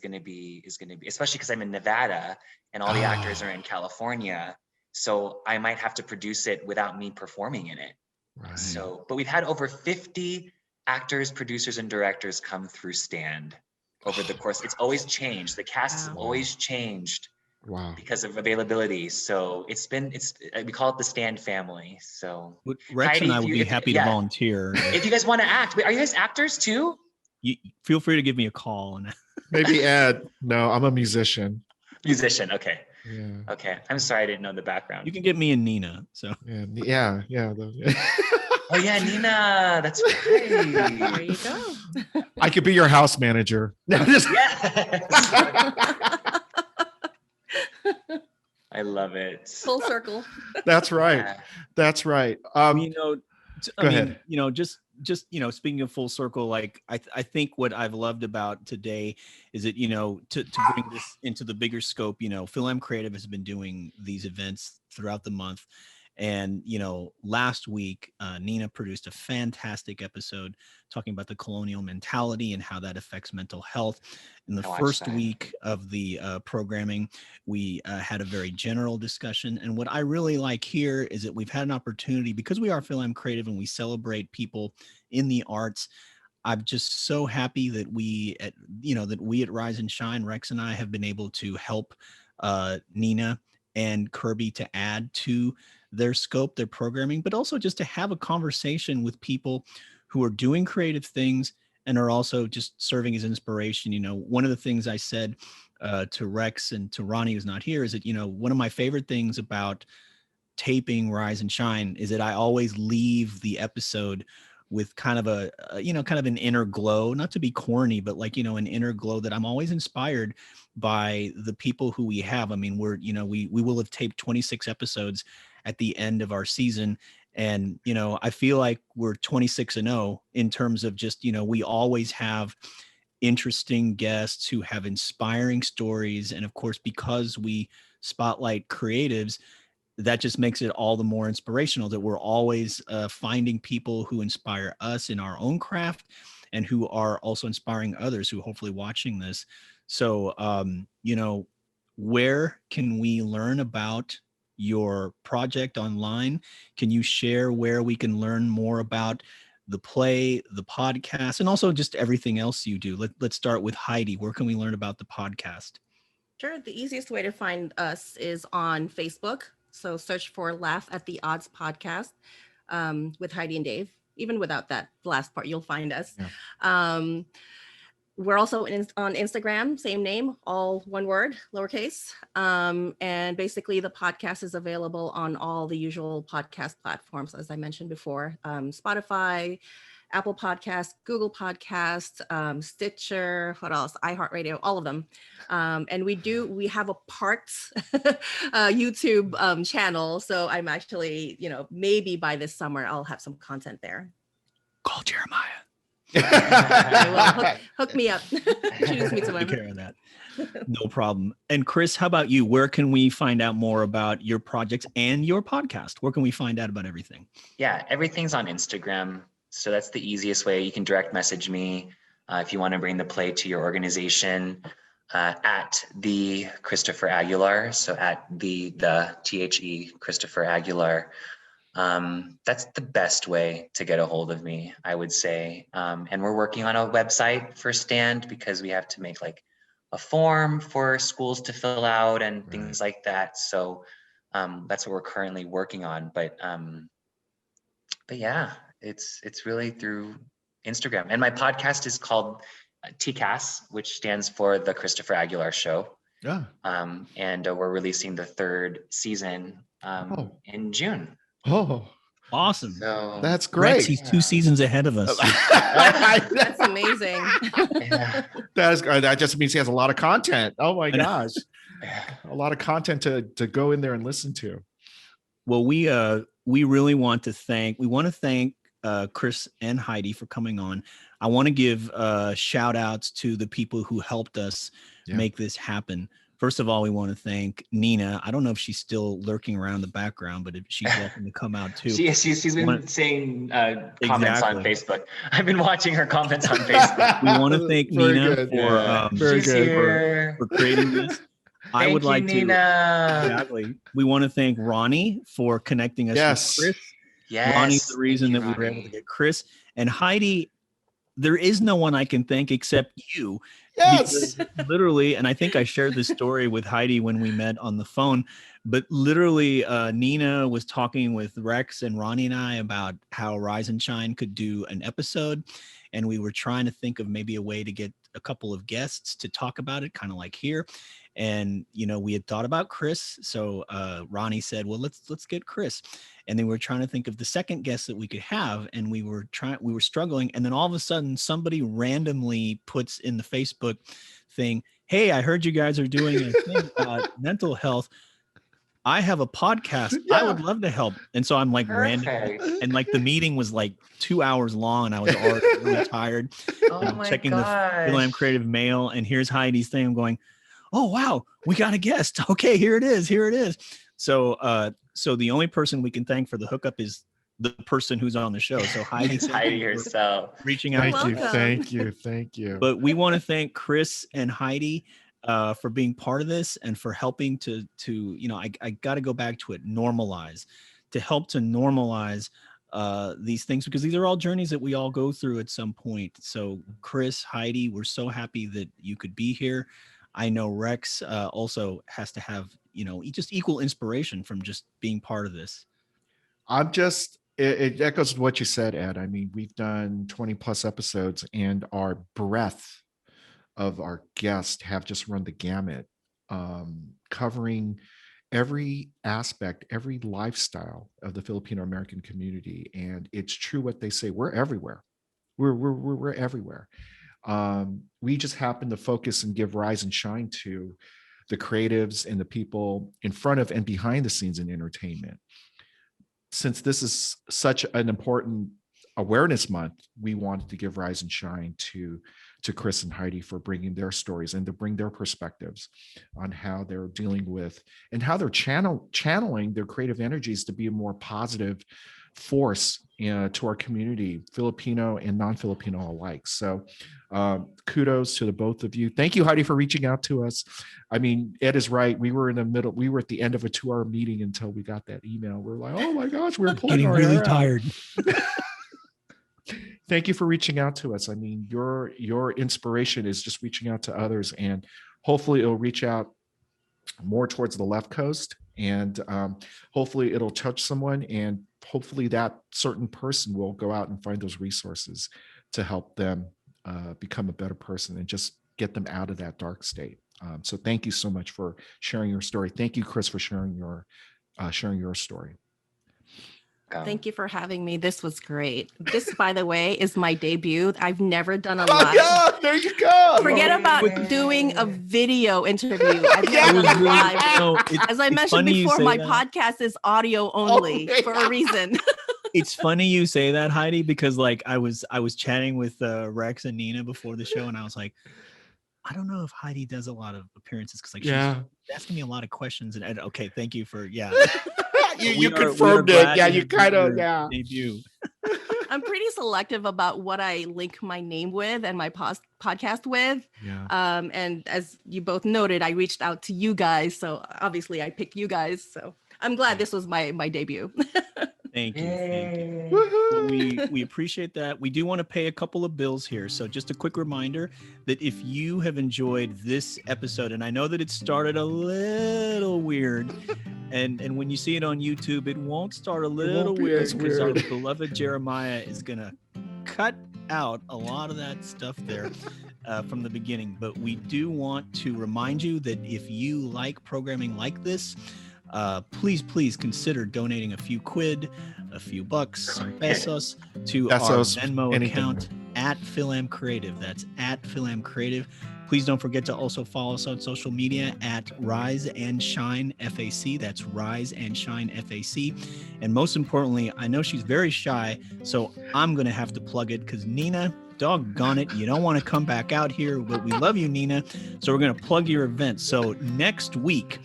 going to be, especially because I'm in Nevada and all the actors are in California. So I might have to produce it without me performing in it. Right. So, but we've had over 50 actors, producers, and directors come through Stand over the course. It's always changed. The cast has always changed. Wow. Because of availability. So we call it the Stand family. So Rex Heidi, and I would be happy to volunteer. If you guys want to act, are you guys actors too? You feel free to give me a call. And Maybe Ed. No, I'm a musician. Musician. Okay. Yeah. Okay. I'm sorry. I didn't know the background. you can get me and Nina. So Yeah. Oh yeah, Nina. That's right. There you go. I could be your house manager. Yes. I love it. Full circle. That's right. Yeah. That's right. Just speaking of full circle, I think what I've loved about today is that to bring this into the bigger scope. FilAm Creative has been doing these events throughout the month, And, last week, Nina produced a fantastic episode talking about the colonial mentality and how that affects mental health. In the I watched first that. week of the programming, we had a very general discussion. And what I really like here is that we've had an opportunity, because we are FilAm Creative and we celebrate people in the arts. I'm just so happy that we at Rise and Shine, Rex and I, have been able to help Nina and Kirby to add to their scope, their programming, but also just to have a conversation with people who are doing creative things and are also just serving as inspiration. One of the things I said to Rex and to Ronnie, who's not here, is that, one of my favorite things about taping Rise and Shine is that I always leave the episode with kind of kind of an inner glow, not to be corny, but like, an inner glow that I'm always inspired by the people who we have. I mean, we will have taped 26 episodes at the end of our season. And, I feel like we're 26-0 in terms of just, we always have interesting guests who have inspiring stories. And of course, because we spotlight creatives, that just makes it all the more inspirational that we're always finding people who inspire us in our own craft and who are also inspiring others who hopefully watching this. So, where can we learn about your project online? Can you share where we can learn more about the play, the podcast, and also just everything else you do? Let's start with Heidi. Where can we learn about the podcast? Sure. The easiest way to find us is on Facebook. So search for Laugh at the Odds podcast with Heidi and Dave. Even without that last part, you'll find us. Yeah. We're also on Instagram, same name, all one word, lowercase. And basically the podcast is available on all the usual podcast platforms, as I mentioned before, Spotify, Apple Podcasts, Google Podcasts, Stitcher, what else? iHeartRadio, all of them. And we have a parts YouTube channel. So I'm actually, maybe by this summer, I'll have some content there. Call Jeremiah. Hook me up. Introduce me to Take care of that. No problem. And Chris, how about you? Where can we find out more about your projects and your podcast? Where can we find out about everything? Yeah, everything's on Instagram. So that's the easiest way. You can direct message me if you want to bring the play to your organization at the Christopher Aguilar. So at the THE Christopher Aguilar. That's the best way to get a hold of me, I would say. And we're working on a website for Stand because we have to make like a form for schools to fill out and things like that. So that's what we're currently working on. But yeah, it's really through Instagram. And my podcast is called TCAS, which stands for the Christopher Aguilar Show. Yeah. And we're releasing the third season in June. Oh, awesome. So that's great. Rex, he's 2 seasons ahead of us. That's amazing. Yeah. That just means he has a lot of content. Oh my gosh. A lot of content to go in there and listen to. Well, we really want to thank Chris and Heidi for coming on. I want to give shout outs to the people who helped us make this happen. First of all, we want to thank Nina. I don't know if she's still lurking around the background, but if she's welcome to come out too. She's been saying comments on Facebook. I've been watching her comments on Facebook. We want to thank Nina for creating this. I would like to. Exactly. We want to thank Ronnie for connecting us with Chris. Yes. Ronnie's the reason that we were able to get Chris. And Heidi, there is no one I can thank except you. Yes. Literally, and I think I shared this story with Heidi when we met on the phone, but literally Nina was talking with Rex and Ronnie and I about how Rise and Shine could do an episode. And we were trying to think of maybe a way to get a couple of guests to talk about it, kind of like here. And, we had thought about Chris. So Ronnie said, well, let's get Chris. And then we were trying to think of the second guest that we could have. And we were struggling. And then all of a sudden somebody randomly puts in the Facebook thing, hey, I heard you guys are doing a thing about mental health. I have a podcast. Yeah. I would love to help. And so I'm like random. And like the meeting was like 2 hours long and I was already really tired. And I'm checking the FilAm Creative mail and here's Heidi's thing. I'm going, oh, wow, we got a guest. Okay, here it is. So So the only person we can thank for the hookup is the person who's on the show. So Heidi, It's Heidi herself. reaching out. Thank you. But we want to thank Chris and Heidi for being part of this and for helping to I got to go back to it, normalize, to help to normalize these things, because these are all journeys that we all go through at some point. So Chris, Heidi, we're so happy that you could be here. I know Rex also has to have, just equal inspiration from just being part of this. It echoes what you said, Ed. I mean, we've done 20 plus episodes, and our breadth of our guests have just run the gamut, covering every aspect, every lifestyle of the Filipino American community. And it's true what they say, we're everywhere. We're everywhere. We just happen to focus and give rise and shine to the creatives and the people in front of and behind the scenes in entertainment. Since this is such an important awareness month, we wanted to give rise and shine to Chris and Heidi for bringing their stories and to bring their perspectives on how they're dealing with and how they're channeling their creative energies to be a more positive force to our community, Filipino and non-Filipino alike. So kudos to the both of you. Thank you, Heidi, for reaching out to us. I mean, Ed is right. We were at the end of a 2-hour meeting until we got that email. We're like, oh my gosh, we're pulling our hair out. Tired. Thank you for reaching out to us. I mean, your inspiration is just reaching out to others, and hopefully it'll reach out more towards the left coast, and hopefully it'll touch someone, and hopefully that certain person will go out and find those resources to help them become a better person and just get them out of that dark state. So thank you so much for sharing your story. Thank you, Chris, for sharing your story. Thank you for having me. This was great. This, by the way, is my debut. I've never done a Oh live. yeah, there you go. Forget about doing a video interview. I've never done a live. As I mentioned before, my podcast is audio only for a reason. It's funny you say that, Heidi, because like I was chatting with Rex and Nina before the show, and I was like, I don't know if Heidi does a lot of appearances, because like she's asking me a lot of questions. And okay, thank you for you confirmed it. Yeah, you kind of debut. I'm pretty selective about what I link my name with and my podcast with. Yeah. And as you both noted, I reached out to you guys, so obviously I picked you guys. So I'm glad this was my debut. Thank you. Well, we appreciate that. We do want to pay a couple of bills here. So just a quick reminder that if you have enjoyed this episode, and I know that it started a little weird, and when you see it on YouTube, it won't start a little weird because our beloved Jeremiah is going to cut out a lot of that stuff there from the beginning. But we do want to remind you that if you like programming like this, please consider donating a few quid, a few bucks, some pesos to our Venmo account at FilAm Creative. That's at FilAm Creative. Please don't forget to also follow us on social media at Rise and Shine FAC. That's Rise and Shine FAC. And most importantly, I know she's very shy, so I'm going to have to plug it because Nina, doggone it, you don't want to come back out here, but we love you, Nina. So we're going to plug your event. So next week,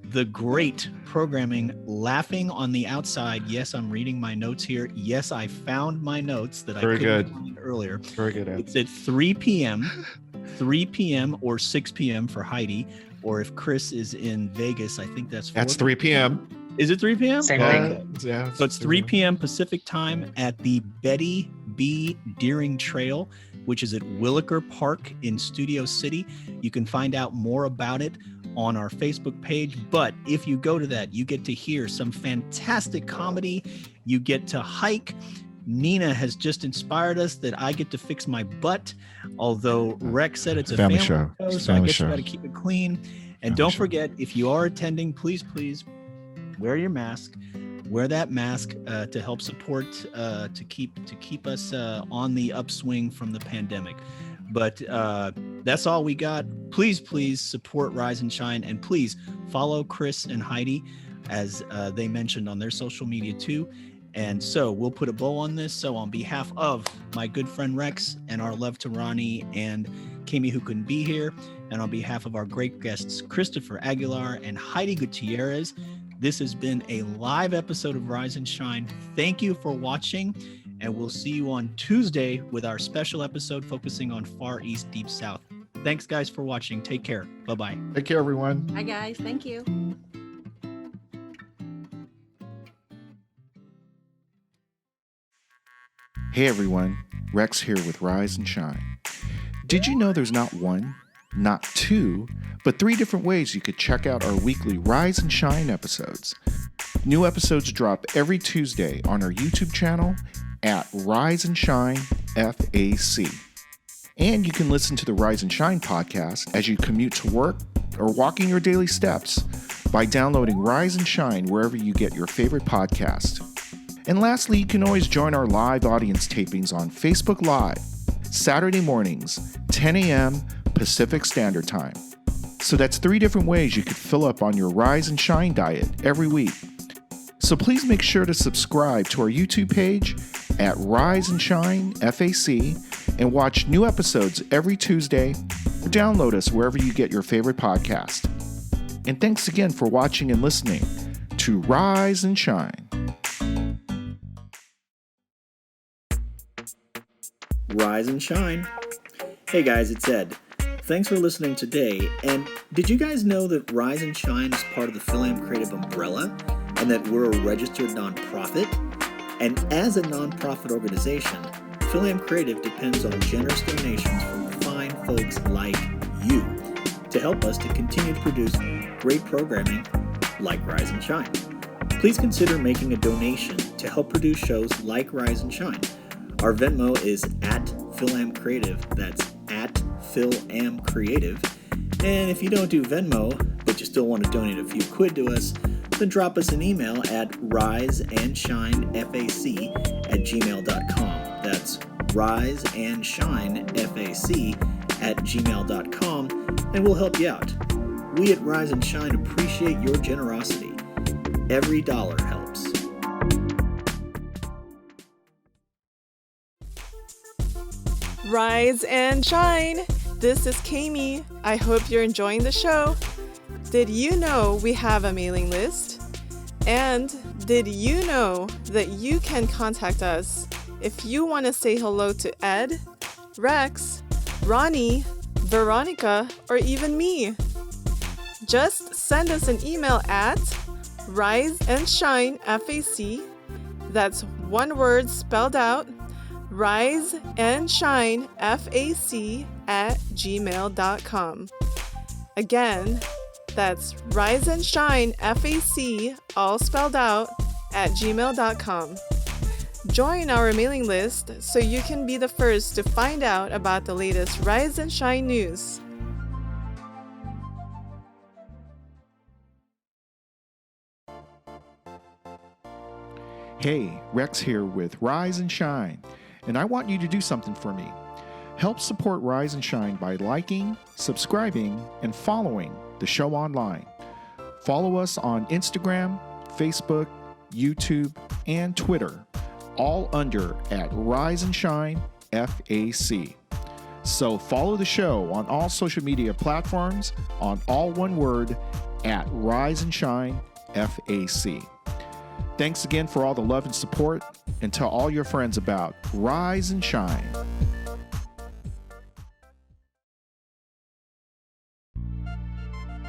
the great programming Laughing on the Outside. Yes, I'm reading my notes here. Yes, I found my notes that I couldn't find earlier. Very good. Ed. It's at 3 p.m. or 6 p.m. for Heidi, or if Chris is in Vegas, I think that's 3 p.m. Is it 3 p.m.? Same thing. Yeah. So it's 3 p.m. Pacific time at the Betty B. Deering Trail, which is at Williker Park in Studio City. You can find out more about it on our Facebook page. But if you go to that, you get to hear some fantastic comedy. You get to hike. Nina has just inspired us that I get to fix my butt, although Rex said it's a family show, so I guess you got to keep it clean. And don't forget, if you are attending, please wear your mask. Wear that mask to help support, to keep us on the upswing from the pandemic. But that's all we got. Please support Rise and Shine, and please follow Chris and Heidi as they mentioned on their social media too. And so we'll put a bow on this. So on behalf of my good friend Rex and our love to Ronnie and Kami, who couldn't be here, and on behalf of our great guests Christopher Aguilar and Heidi Gutierrez, This has been a live episode of Rise and Shine. Thank you for watching, and we'll see you on Tuesday with our special episode focusing on Far East, Deep South. Thanks, guys, for watching. Take care. Bye-bye. Take care, everyone. Hi, guys. Thank you. Hey everyone, Rex here with Rise and Shine. Did you know there's not one, not two, but 3 different ways you could check out our weekly Rise and Shine episodes? New episodes drop every Tuesday on our YouTube channel at Rise and Shine FAC. And you can listen to the Rise and Shine podcast as you commute to work or walking your daily steps by downloading Rise and Shine wherever you get your favorite podcast. And lastly, you can always join our live audience tapings on Facebook Live, Saturday mornings, 10 a.m. Pacific Standard Time. So that's 3 different ways you could fill up on your Rise and Shine diet every week. So please make sure to subscribe to our YouTube page at Rise and Shine FAC and watch new episodes every Tuesday or download us wherever you get your favorite podcast. And thanks again for watching and listening to Rise and Shine. Rise and Shine. Hey guys, it's Ed. Thanks for listening today. And did you guys know that Rise and Shine is part of the FilAm Creative umbrella and that we're a registered nonprofit? And as a nonprofit organization, FilAm Creative depends on generous donations from fine folks like you to help us to continue to produce great programming like Rise and Shine. Please consider making a donation to help produce shows like Rise and Shine. Our Venmo is at FilAm Creative. That's at FilAm Creative. And if you don't do Venmo, but you still want to donate a few quid to us, then drop us an email at riseandshinefac@gmail.com. That's riseandshinefac@gmail.com, and we'll help you out. We at Rise and Shine appreciate your generosity. Every dollar helps. Rise and shine! This is Kami. I hope you're enjoying the show. Did you know we have a mailing list? And did you know that you can contact us if you want to say hello to Ed, Rex, Ronnie, Veronica, or even me? Just send us an email at riseandshinefac. That's one word spelled out. riseandshinefac@gmail.com. Again, that's riseandshinefac, all spelled out, @gmail.com. Join our mailing list so you can be the first to find out about the latest Rise and Shine news. Hey, Rex here with Rise and Shine, and I want you to do something for me. Help support Rise and Shine by liking, subscribing, and following the show online. Follow us on Instagram, Facebook, YouTube, and Twitter, all under at Rise and Shine FAC. So follow the show on all social media platforms on all one word at Rise and Shine FAC. Thanks again for all the love and support, and tell all your friends about Rise and Shine.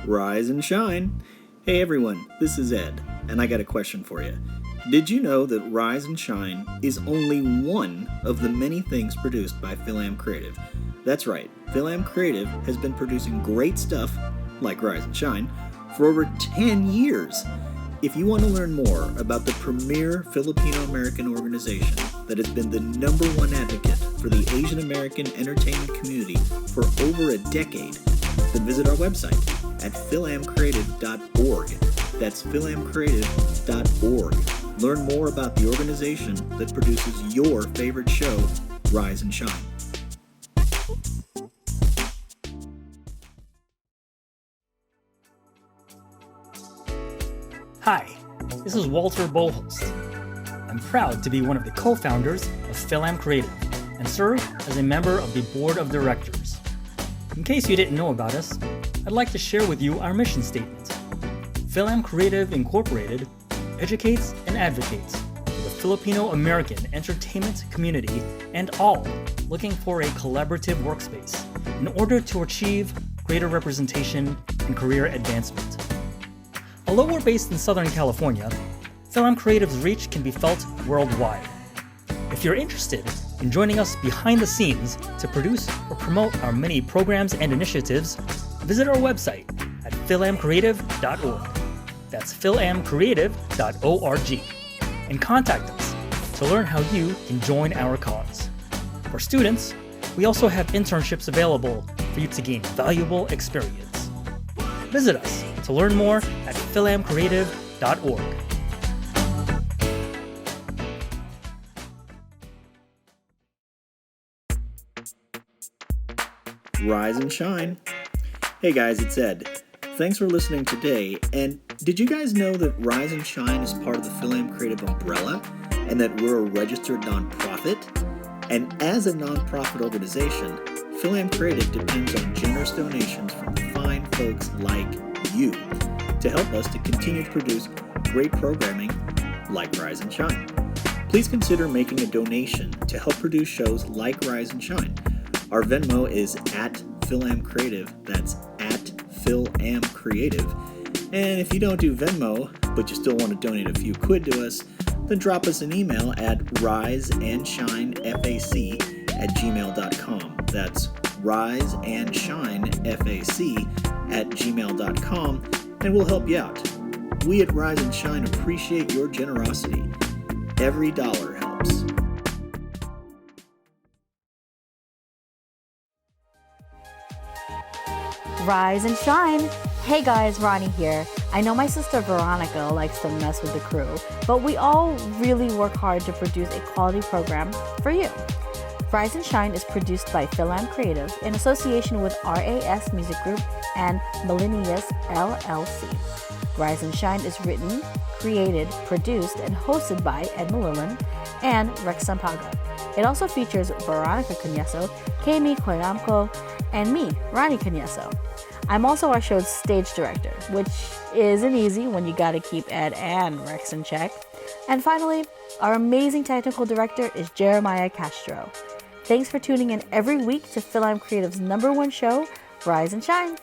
Rise and Shine. Hey everyone, this is Ed, and I got a question for you. Did you know that Rise and Shine is only one of the many things produced by FilAm Creative? That's right, FilAm Creative has been producing great stuff, like Rise and Shine, for over 10 years. If you want to learn more about the premier Filipino-American organization that has been the #1 advocate for the Asian American entertainment community for over a decade, then visit our website at filamcreative.org. That's filamcreative.org. Learn more about the organization that produces your favorite show, Rise and Shine. Hi, this is Walter Boholst. I'm proud to be one of the co-founders of FilAm Creative and serve as a member of the board of directors. In case you didn't know about us, I'd like to share with you our mission statement. FilAm Creative Incorporated educates and advocates for the Filipino-American entertainment community and all looking for a collaborative workspace in order to achieve greater representation and career advancement. Although we're based in Southern California, FilAm Creative's reach can be felt worldwide. If you're interested in joining us behind the scenes to produce or promote our many programs and initiatives, visit our website at filamcreative.org. That's filamcreative.org. And contact us to learn how you can join our cause. For students, we also have internships available for you to gain valuable experience. Visit us to learn more at filamcreative.org. Rise and shine. Hey guys, it's Ed. Thanks for listening today. And did you guys know that Rise and Shine is part of the FilAm Creative umbrella and that we're a registered nonprofit? And as a nonprofit organization, FilAm Creative depends on generous donations from fine folks like you to help us to continue to produce great programming like Rise and Shine. Please consider making a donation to help produce shows like Rise and Shine. Our Venmo is at FilAm Creative. That's at FilAm Creative. And if you don't do Venmo, but you still want to donate a few quid to us, then drop us an email at riseandshinefac@gmail.com. That's riseandshinefac@gmail.com, and we'll help you out. We at Rise and Shine appreciate your generosity. Every dollar helps. Rise and shine! Hey guys, Ronnie here. I know my sister Veronica likes to mess with the crew, but we all really work hard to produce a quality program for you. Rise and Shine is produced by FilAm Creative in association with RAS Music Group and Millennius LLC. Rise and Shine is written, created, produced, and hosted by Ed Malillan and Rex Sampaga. It also features Veronica Cañeso, Kami Koyamko, and me, Ronnie Cañeso. I'm also our show's stage director, which isn't easy when you gotta keep Ed and Rex in check. And finally, our amazing technical director is Jeremiah Castro. Thanks for tuning in every week to FilAm Creative's #1 show, Rise and Shine.